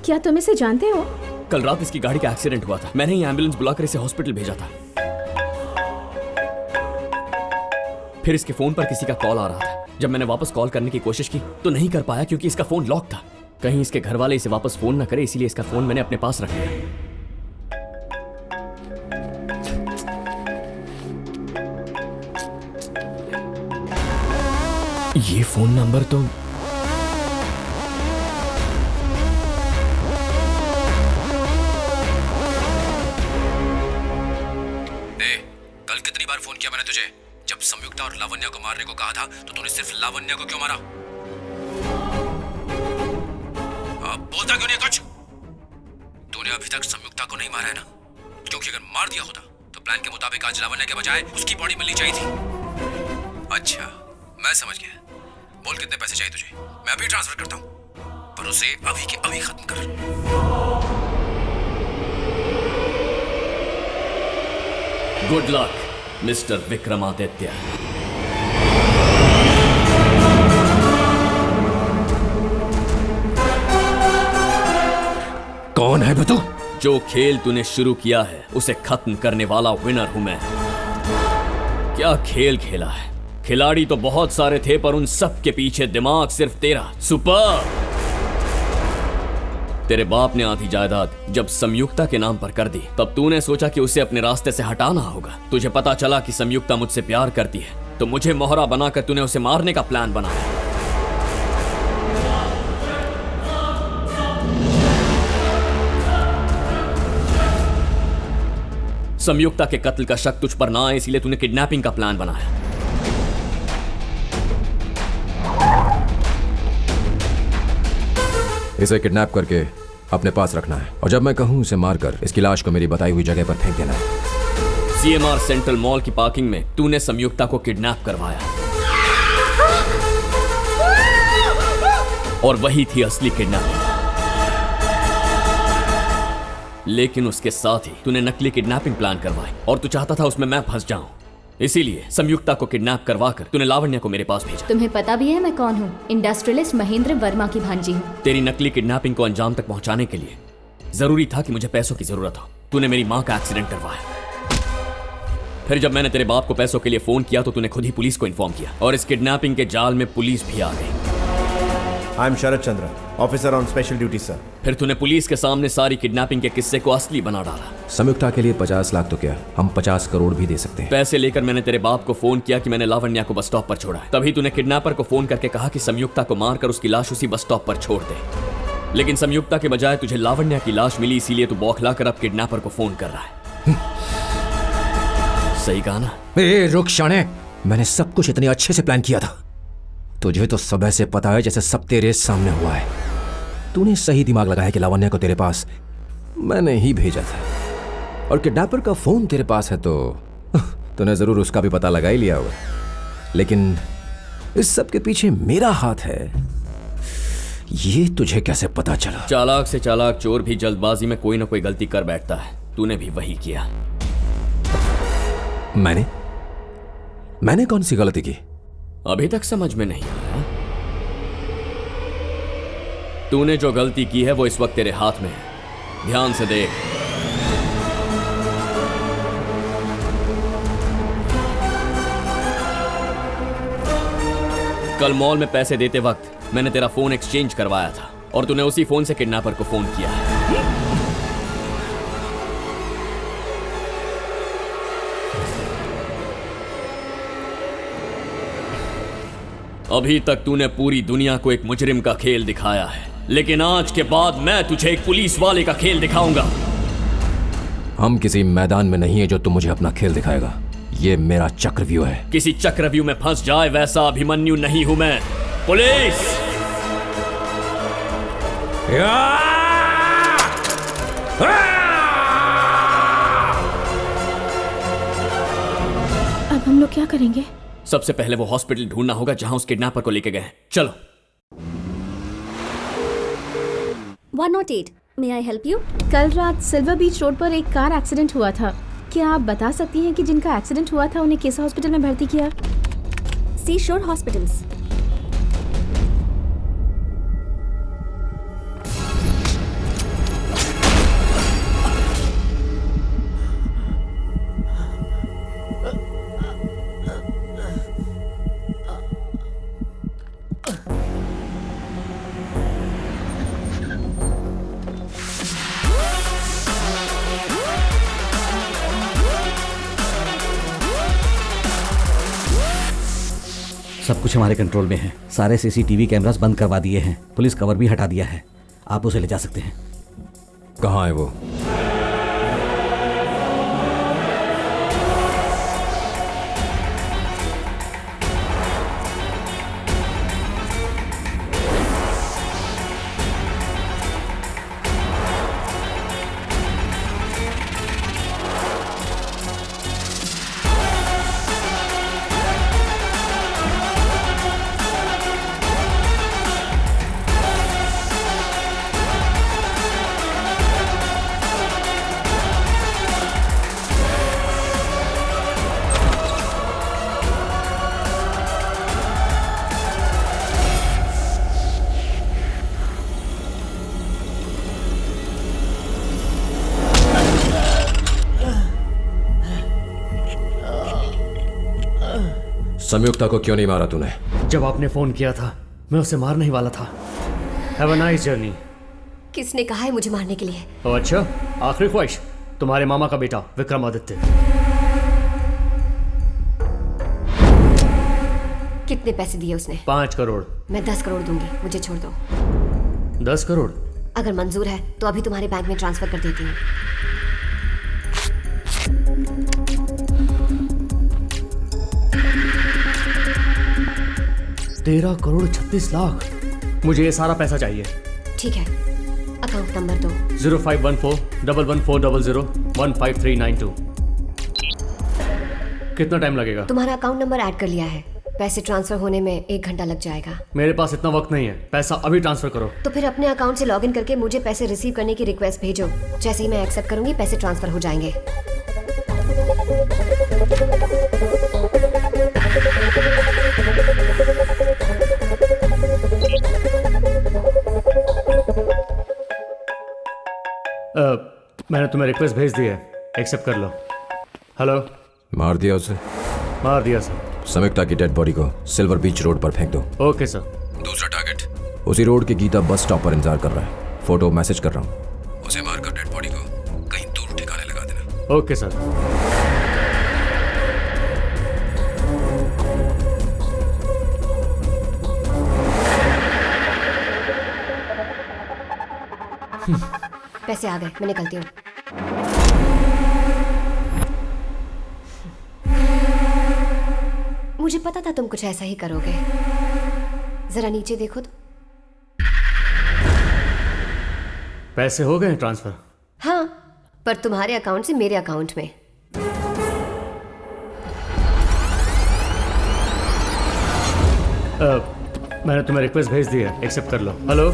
क्या तुम इसे जानते हो? कल रात इसकी गाड़ी का एक्सीडेंट हुआ था। मैंने ही एम्बुलेंस बुलाकर इसे हॉस्पिटल भेजा था। फिर इसके फोन पर किसी का कॉल आ रहा था। जब मैंने वापस कॉल करने की कोशिश की तो नहीं कर पाया क्योंकि इसका फोन लॉक था। कहीं इसके घर वाले इसे वापस फोन ना करे, इसीलिए इसका फोन मैंने अपने पास रख लिया। ये फोन नंबर तो फोन किया मैंने तुझे। जब संयुक्ता और लावण्या को मारने को कहा था तो तूने सिर्फ लावण्या को क्यों मारा? अब बोलता क्यों नहीं कुछ? तूने अभी तक संयुक्ता को नहीं मारा है ना? क्योंकि अगर मार दिया होता तो प्लान के मुताबिक आज लावण्या के बजाय उसकी बॉडी मिलनी चाहिए थी। अच्छा, मैं समझ गया। बोल कितने पैसे चाहिए तुझे, मैं अभी ट्रांसफर करता हूँ। पर उसे अभी के अभी खत्म कर। Good luck mister Vikramaditya. कौन है बतू? जो खेल तूने शुरू किया है उसे खत्म करने वाला विनर हूं मैं। क्या खेल खेला है। खिलाड़ी तो बहुत सारे थे पर उन सब के पीछे दिमाग सिर्फ तेरा। सुपर। तेरे बाप ने आधी जायदाद जब संयुक्ता के नाम पर कर दी तब तूने सोचा कि उसे अपने रास्ते से हटाना होगा। तुझे पता चला कि संयुक्ता मुझसे प्यार करती है तो मुझे मोहरा बनाकर तूने उसे मारने का प्लान बनाया। संयुक्ता के कत्ल का शक तुझ पर ना आए इसीलिए तूने किडनैपिंग का प्लान बनाया। इसे किडनैप करके अपने पास रखना है और जब मैं कहूं उसे मारकर इसकी लाश को मेरी बताई हुई जगह पर फेंक देना है। सीएमआर सेंट्रल मॉल की पार्किंग में तूने संयुक्ता को किडनैप करवाया और वही थी असली किडनैपिंग। लेकिन उसके साथ ही तूने नकली किडनैपिंग प्लान करवाई और तू चाहता था उसमें मैं फंस जाऊं। इसीलिए संयुक्ता को किडनैप करवाकर तूने लावण्य को मेरे पास भेजा। तुम्हें पता भी है मैं कौन हूँ? इंडस्ट्रियलिस्ट महेंद्र वर्मा की भांजी हूँ। तेरी नकली किडनैपिंग को अंजाम तक पहुंचाने के लिए जरूरी था कि मुझे पैसों की जरूरत हो। तूने मेरी माँ का एक्सीडेंट करवाया। फिर जब मैंने तेरे बाप को पैसों के लिए फोन किया तो तूने खुद ही पुलिस को इन्फॉर्म किया और इस किडनैपिंग के जाल में पुलिस भी आ गई। I am Sharad Chandra, officer on special duty sir. फिर तूने पुलिस के सामने सारी किडनैपिंग के किस्से को असली बना डाला। संयुक्ता के लिए 50 लाख तो क्या, हम 50 करोड़ भी दे सकते हैं। पैसे लेकर मैंने तेरे बाप को फोन किया कि मैंने लावण्या को बस स्टॉप पर छोड़ा है। तभी तूने किडनैपर को फोन करके कहा कि संयुक्ता को मारकर उसकी लाश उसी बस स्टॉप पर छोड़ दे। लेकिन संयुक्ता के बजाय तुझे लावण्या की लाश मिली इसीलिए तू बौखलाकर अब किडनैपर को फोन कर रहा है। सही कहा ना? रुक शाने, मैंने सब कुछ इतने अच्छे से प्लान किया था। तुझे तो सब ऐसे पता है जैसे सब तेरे सामने हुआ है। तूने सही दिमाग लगाया कि लावण्या को तेरे पास मैंने ही भेजा था और किडनैपर का फोन तेरे पास है तो तूने जरूर उसका भी पता लगा ही लिया होगा। लेकिन इस सब के पीछे मेरा हाथ है, ये तुझे कैसे पता चला? चालाक से चालाक चोर भी जल्दबाजी में कोई ना कोई गलती कर बैठता है। तूने भी वही किया। मैंने कौन सी गलती की? अभी तक समझ में नहीं आया। तूने जो गलती की है वो इस वक्त तेरे हाथ में है। ध्यान से देख। कल मॉल में पैसे देते वक्त मैंने तेरा फोन एक्सचेंज करवाया था और तूने उसी फोन से किडनैपर को फोन किया है। अभी तक तूने पूरी दुनिया को एक मुजरिम का खेल दिखाया है, लेकिन आज के बाद मैं तुझे एक पुलिस वाले का खेल दिखाऊंगा। हम किसी मैदान में नहीं है जो तुम मुझे अपना खेल दिखाएगा। ये मेरा चक्रव्यूह है। किसी चक्रव्यूह में फंस जाए वैसा अभिमन्यु नहीं हूं मैं। पुलिस! अब हम लोग क्या करेंगे? सबसे पहले वो हॉस्पिटल ढूंढना होगा जहां उस किडनैपर को लेके गए। चलो। 108, may I help you? कल रात सिल्वर बीच रोड पर एक कार एक्सीडेंट हुआ था। क्या आप बता सकती हैं कि जिनका एक्सीडेंट हुआ था उन्हें किस हॉस्पिटल में भर्ती किया? सी शोर हॉस्पिटल्स। सब कुछ हमारे कंट्रोल में है। सारे सीसीटीवी कैमरास बंद करवा दिए हैं। पुलिस कवर भी हटा दिया है। आप उसे ले जा सकते हैं। कहाँ है वो? संयुक्ता को क्यों नहीं मारा तूने? जब आपने फोन किया था मैं उसे मारने ही वाला था। Have a nice journey. किसने कहा है मुझे मारने के लिए? ओ अच्छा, आखिरी ख्वाहिश तुम्हारे मामा का बेटा विक्रमादित्य। कितने पैसे दिए उसने? 5 करोड़। मैं 10 करोड़ दूंगी, मुझे छोड़ दो। 10 करोड़? अगर मंजूर है तो अभी तुम्हारे बैंक में ट्रांसफर कर देती हूँ। 13 करोड़ 36 लाख। मुझे ये सारा पैसा चाहिए। ठीक है, अकाउंट नंबर दो। 05141140153992। कितना टाइम लगेगा? तुम्हारा अकाउंट नंबर ऐड कर लिया है, पैसे ट्रांसफर होने में 1 घंटा लग जाएगा। मेरे पास इतना वक्त नहीं है, पैसा अभी ट्रांसफर करो। तो फिर अपने अकाउंट से लॉगिन करके मुझे पैसे रिसीव करने की रिक्वेस्ट भेजो। जैसे ही मैं एक्सेप्ट करूंगी पैसे ट्रांसफर हो जाएंगे। मैंने तुम्हें रिक्वेस्ट भेज दी है, एक्सेप्ट कर लो। हेलो। मार दिया उसे? मार दिया सर। संयुक्ता की डेड बॉडी को सिल्वर बीच रोड पर फेंक दो। Okay sir. दूसरा टारगेट उसी रोड के गीता बस स्टॉप पर इंतजार कर रहा है। फोटो मैसेज कर रहा हूँ, उसे मारकर डेड बॉडी को कहीं दूर ठिकाने लगा देना। Okay sir. पैसे आ गए, मैं निकलती हूँ। मुझे पता था तुम कुछ ऐसा ही करोगे। जरा नीचे देखो तो। पैसे हो गए ट्रांसफर? हाँ, पर तुम्हारे अकाउंट से मेरे अकाउंट में। मैंने तुम्हें रिक्वेस्ट भेज दी है, एक्सेप्ट कर लो। हेलो।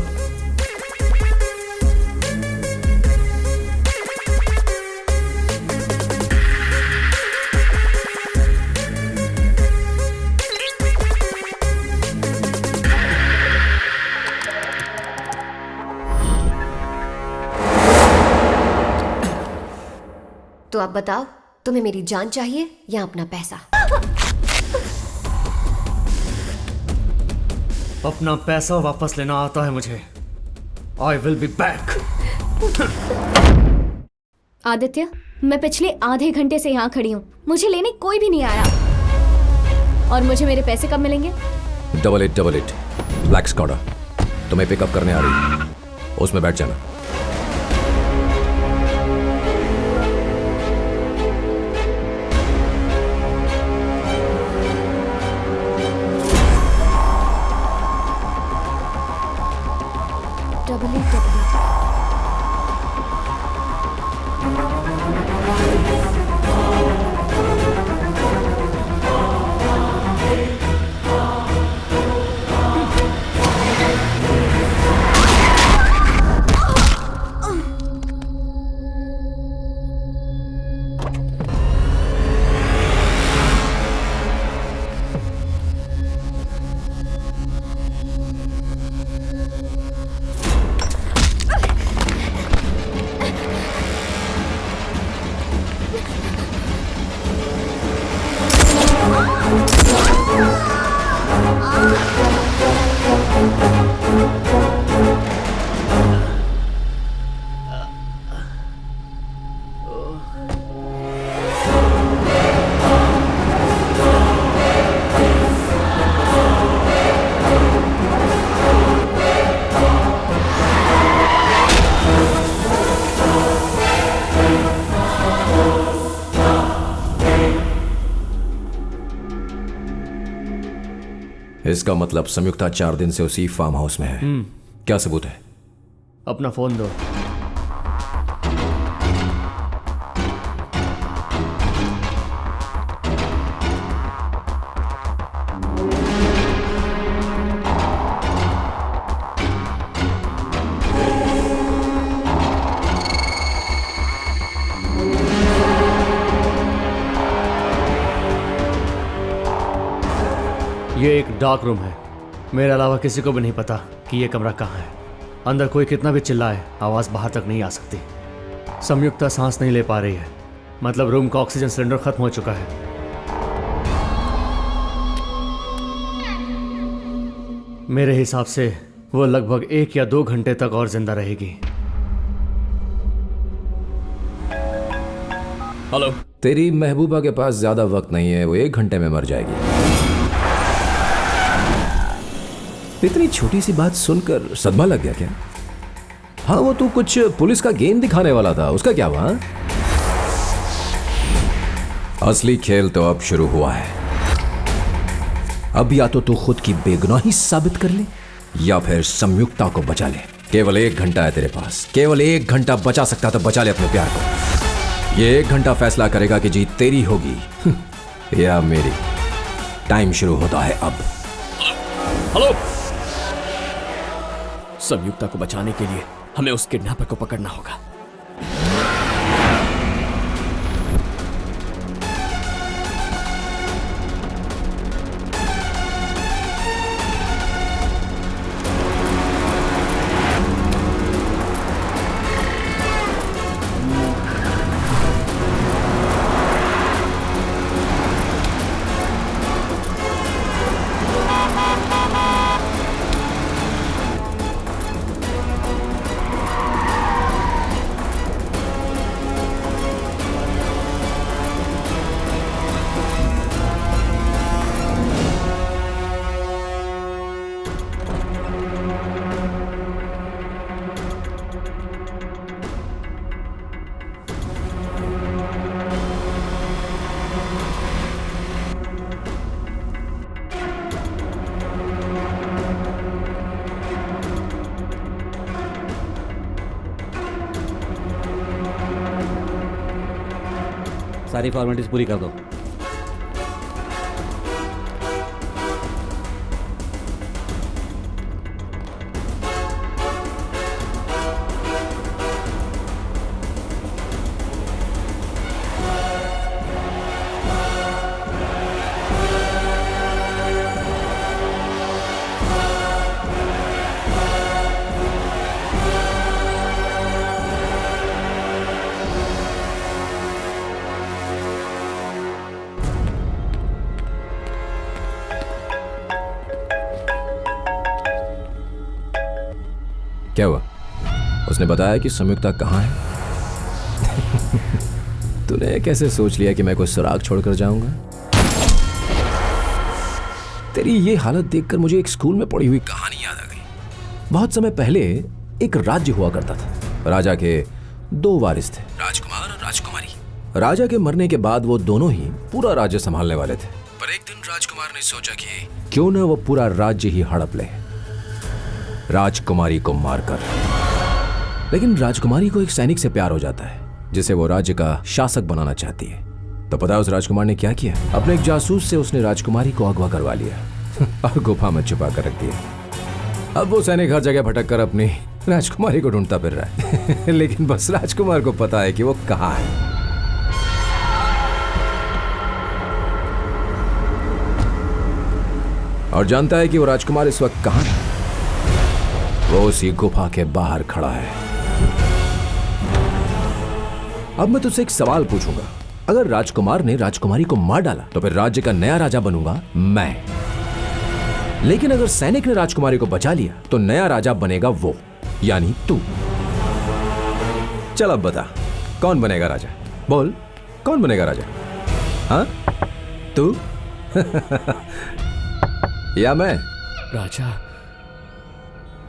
तो अब बताओ, तुम्हें मेरी जान चाहिए या अपना पैसा? अपना पैसा वापस लेना आता है मुझे। I will be back. Aditya, मैं पिछले आधे घंटे से यहाँ खड़ी हूँ, मुझे लेने कोई भी नहीं आया। और मुझे मेरे पैसे कब मिलेंगे? 8888 ब्लैक स्कॉडा तुम्हें पिकअप करने आ रही है, उसमें बैठ जाना। इसका मतलब संयुक्ता 4 दिन से उसी फार्म हाउस में है। क्या सबूत है? अपना फोन दो। ये एक डार्क रूम है, मेरे अलावा किसी को भी नहीं पता कि ये कमरा कहाँ है। अंदर कोई कितना भी चिल्लाए आवाज़ बाहर तक नहीं आ सकती। संयुक्ता सांस नहीं ले पा रही है, मतलब रूम का ऑक्सीजन सिलेंडर खत्म हो चुका है। मेरे हिसाब से वो लगभग 1 या 2 घंटे तक और जिंदा रहेगी। हेलो। तेरी महबूबा के पास ज्यादा वक्त नहीं है, वो 1 घंटे में मर जाएगी। इतनी छोटी सी बात सुनकर सदमा लग गया क्या? हाँ, वो तू कुछ पुलिस का गेम दिखाने वाला था, उसका क्या हुआ? असली खेल तो अब शुरू हुआ है। अब या तो तू खुद की बेगुनाही साबित कर ले या फिर संयुक्ता को बचा ले। केवल 1 घंटा है तेरे पास, केवल 1 घंटा बचा सकता तो बचा ले अपने प्यार को। ये 1 घंटा फैसला करेगा कि जीत तेरी होगी या मेरी। टाइम शुरू होता है अब। हेलो। संयुक्ता को बचाने के लिए हमें उस किडनैपर को पकड़ना होगा। सारी फॉर्मेलिटीज पूरी कर दो। क्या हुआ? उसने बताया कि संयुक्ता कहाँ है? तूने कैसे सोच लिया कि मैं कोई सुराग छोड़कर जाऊंगा? तेरी ये हालत देखकर मुझे एक स्कूल में पढ़ी हुई कहानी याद आ गई। बहुत समय पहले एक राज्य हुआ करता था। राजा के 2 वारिस थे, राजकुमार और राजकुमारी। राजा के मरने के बाद वो दोनों ही पूरा राज्य संभालने वाले थे। पर एक दिन राजकुमार ने सोचा कि क्यों न वो पूरा राज्य ही हड़प ले, राजकुमारी को मारकर। लेकिन राजकुमारी को एक सैनिक से प्यार हो जाता है जिसे वो राज्य का शासक बनाना चाहती है। तो पता है उस राजकुमार ने क्या किया? अपने एक जासूस से उसने राजकुमारी को अगवा करवा लिया और गुफा में छुपा कर रख दिया। अब वो सैनिक हर जगह भटक कर अपनी राजकुमारी को ढूंढता फिर रहा है लेकिन बस राजकुमार को पता है कि वो कहाँ है। और जानता है कि वो राजकुमार इस वक्त कहाँ है। वो उसी गुफा के बाहर खड़ा है। अब मैं तुझसे एक सवाल पूछूंगा। अगर राजकुमार ने राजकुमारी को मार डाला तो फिर राज्य का नया राजा बनूंगा मैं। लेकिन अगर सैनिक ने राजकुमारी को बचा लिया तो नया राजा बनेगा वो, यानी तू। चल अब बता, कौन बनेगा राजा? बोल, कौन बनेगा राजा? हाँ, तू या मैं? राजा,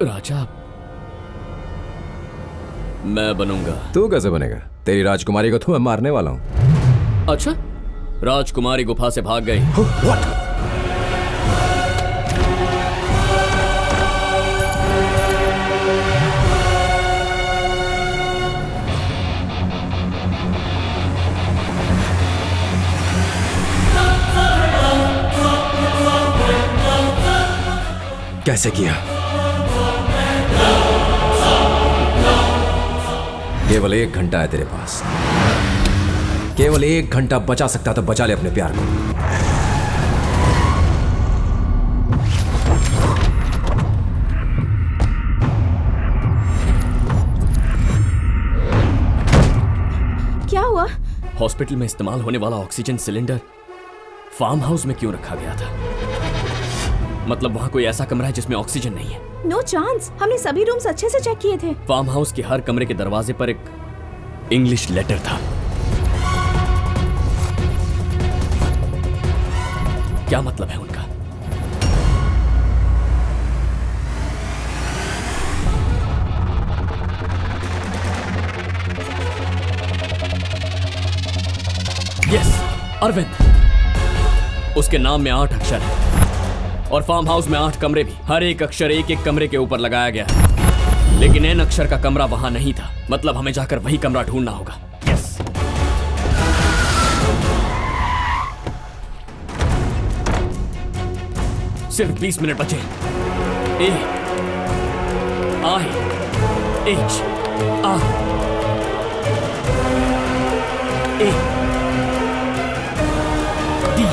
राजा मैं बनूंगा। तू कैसे बनेगा? तेरी राजकुमारी को तो मैं मारने वाला हूं। अच्छा, राजकुमारी गुफा से भाग गई। What? कैसे किया? केवल 1 घंटा है तेरे पास। केवल 1 घंटा बचा सकता तो बचा ले अपने प्यार को। क्या हुआ? हॉस्पिटल में इस्तेमाल होने वाला ऑक्सीजन सिलेंडर फार्म हाउस में क्यों रखा गया था? मतलब वहाँ कोई ऐसा कमरा है जिसमें ऑक्सीजन नहीं है? नो चांस, हमने सभी रूम्स अच्छे से चेक किए थे। फार्म हाउस के हर कमरे के दरवाजे पर एक इंग्लिश लेटर था। क्या मतलब है उनका? यस, अरविंद। उसके नाम में 8 अक्षर है और फार्म हाउस में 8 कमरे भी। हर एक अक्षर एक एक कमरे के ऊपर लगाया गया है, लेकिन एन अक्षर का कमरा वहां नहीं था। मतलब हमें जाकर वही कमरा ढूंढना होगा। यस। सिर्फ 20 मिनट बचे। A I H R A D.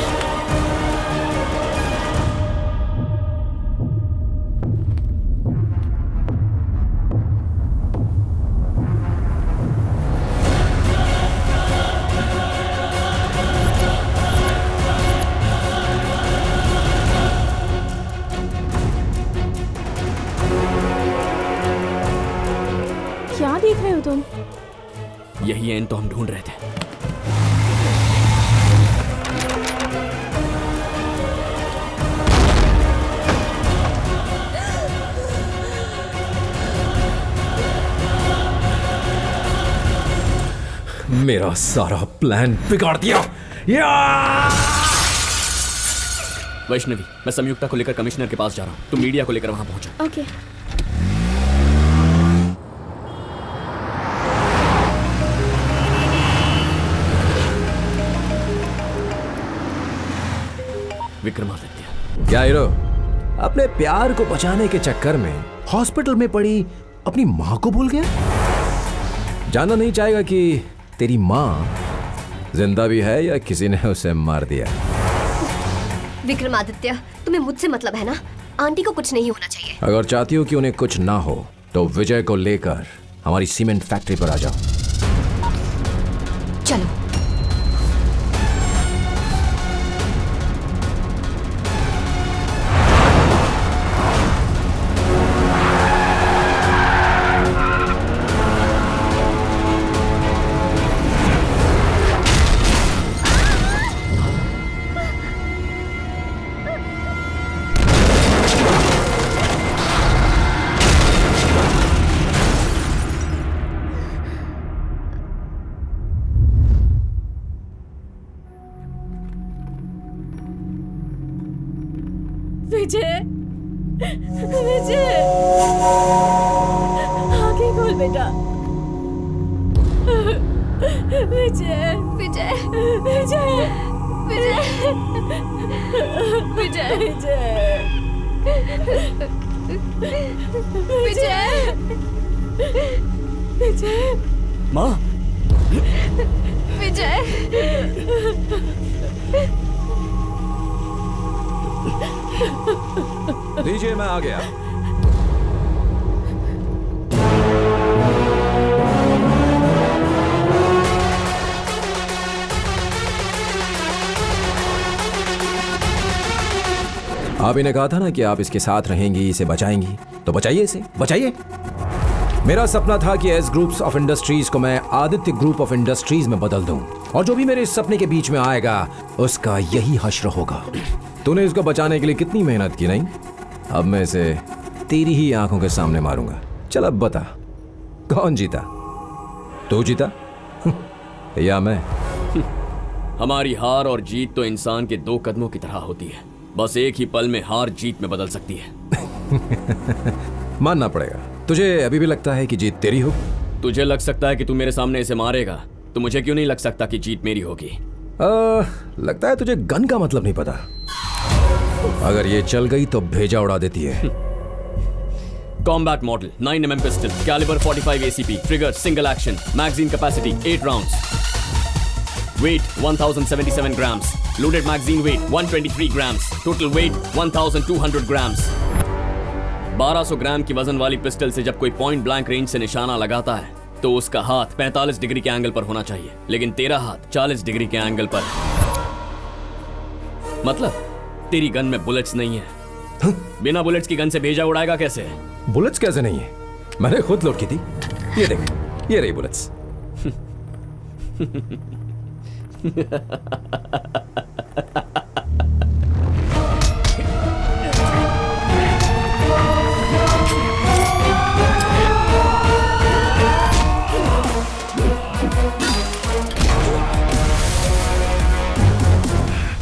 क्या देख रहे हो तुम? यही एन तो हम ढूंढ रहे थे। मेरा सारा प्लान बिगाड़ दिया। वैष्णवी, मैं संयुक्ता को लेकर कमिश्नर के पास जा रहा हूँ। तुम मीडिया को लेकर वहां पहुंचो। ओके। विक्रमादित्य। क्या हीरो, अपने प्यार को बचाने के चक्कर में हॉस्पिटल में पड़ी अपनी माँ को भूल गया? जानना नहीं चाहेगा कि तेरी माँ जिंदा भी है या किसी ने उसे मार दिया? विक्रमादित्य, तुम्हें मुझसे मतलब है ना? आंटी को कुछ नहीं होना चाहिए। अगर चाहती हो कि उन्हें कुछ ना हो तो विजय को लेकर हमारी सीमेंट फैक्ट्री पर आ जाओ। चलो। विजय, विजय, आगे खोल बेटा। विजय, विजय, विजय, विजय, विजय, विजय, विजय, विजय। माँ। विजय। लीजिए, मैं आ गया। आप इन्हें कहा था ना कि आप इसके साथ रहेंगी, इसे बचाएंगी, तो बचाइए इसे, बचाइए। मेरा सपना था कि एस ग्रुप्स ऑफ इंडस्ट्रीज को मैं आदित्य ग्रुप ऑफ इंडस्ट्रीज में बदल दूं, और जो भी मेरे इस सपने के बीच में आएगा उसका यही हश्र होगा। तूने इसको बचाने के लिए कितनी मेहनत की, नहीं? अब मैं इसे तेरी ही आंखों के सामने मारूंगा। चल अब बता, कौन जीता? तू जीता या मैं? हमारी हार और जीत तो इंसान के 2 कदमों की तरह होती है। बस एक ही पल में हार जीत में बदल सकती है। मानना पड़ेगा। तुझे अभी भी लगता है कि जीत तेरी हो? तुझे लग सकता है कि तू मेरे सामने इसे मारेगा, तो मुझे क्यों नहीं लग सकता कि जीत मेरी होगी? लगता है तुझे गन का मतलब नहीं पता। अगर ये चल गई तो भेजा उड़ा देती है। Combat model 9mm pistol, calibre 45 ACP, trigger single action, magazine capacity 8 rounds, weight 1077 grams, loaded magazine weight 123 grams, total weight 1200 grams. 1200 gram की वजन वाली पिस्टल से जब कोई पॉइंट ब्लैंक रेंज से निशाना लगाता है तो उसका हाथ 45 डिग्री के एंगल पर होना चाहिए, लेकिन तेरा हाथ 40 डिग्री के एंगल पर। मतलब तेरी गन में बुलेट्स नहीं है, बिना बुलेट्स की गन से भेजा उड़ाएगा कैसे? बुलेट्स कैसे नहीं है? मैंने खुद लोड की थी। ये देख, ये रही बुलेट्स।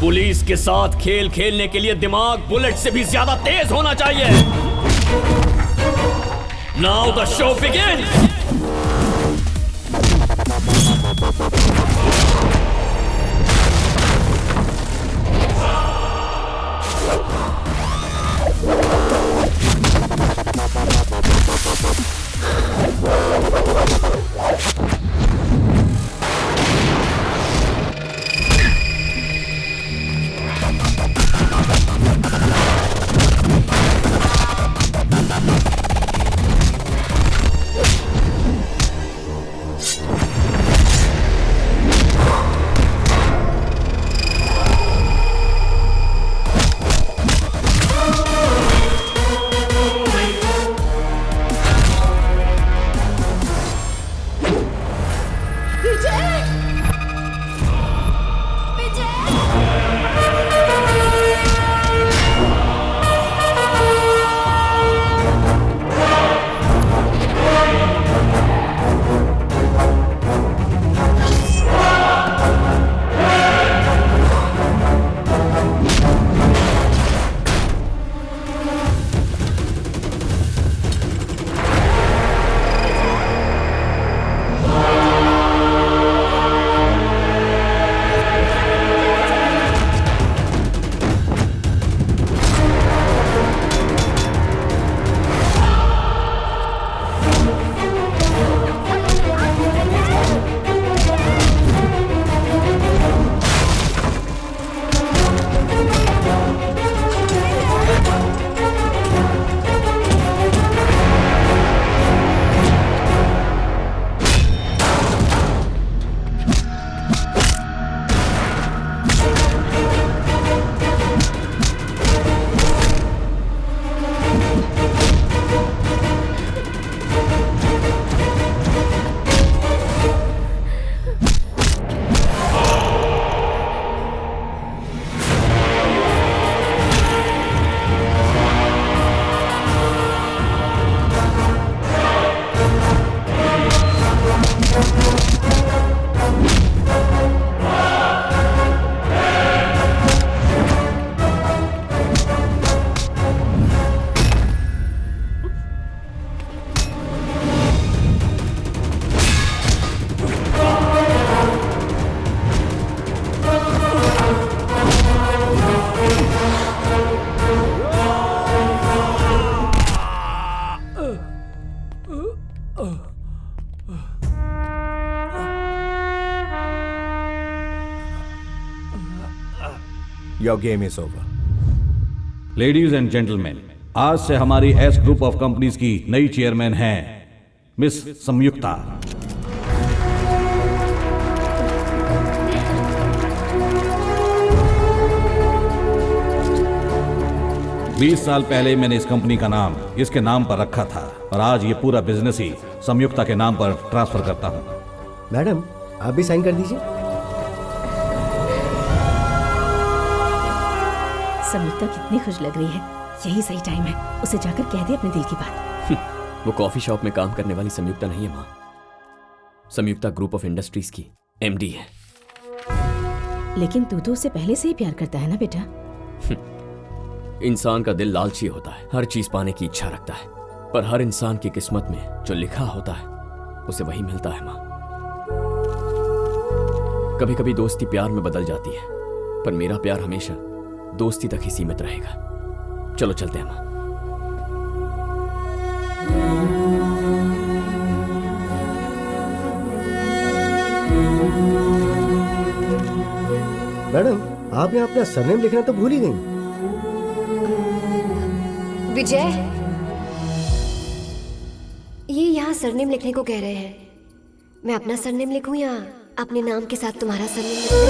पुलिस के साथ खेल खेलने के लिए दिमाग बुलेट से भी ज्यादा तेज होना चाहिए। Now the show begin. Your game is over. Ladies and gentleman, आज से हमारी एस ग्रुप ऑफ कंपनीज की नई चेयरमैन हैं मिस संयुक्ता। बीस साल पहले मैंने इस कंपनी का नाम इसके नाम पर रखा था और आज ये पूरा बिजनेस ही संयुक्ता के नाम पर ट्रांसफर करता हूं। मैडम, आप भी साइन कर दीजिए। संयुक्ता कितनी खुश लग रही है। यही सही टाइम है, उसे जाकर कह दे अपने दिल की बात। वो कॉफी शॉप में काम करने वाली संयुक्ता नहीं है माँ। संयुक्ता ग्रुप ऑफ इंडस्ट्रीज की एमडी है। लेकिन तू तो उसे पहले से ही प्यार करता है ना बेटा। इंसान का दिल लालची होता है, हर चीज पाने की इच्छा रखता है, पर हर इंसान की किस्मत में जो लिखा होता है उसे वही मिलता है माँ। कभी कभी दोस्ती प्यार में बदल जाती है, पर मेरा प्यार हमेशा दोस्ती तक ही सीमित रहेगा। चलो चलते हैं माँ। मैडम, आप यहाँ अपना सरनेम लिखना तो भूल ही गई। विजय, ये यहाँ सरनेम लिखने को कह रहे हैं। मैं अपना सरनेम लिखूं या अपने नाम के साथ तुम्हारा सरनेम लिखूं?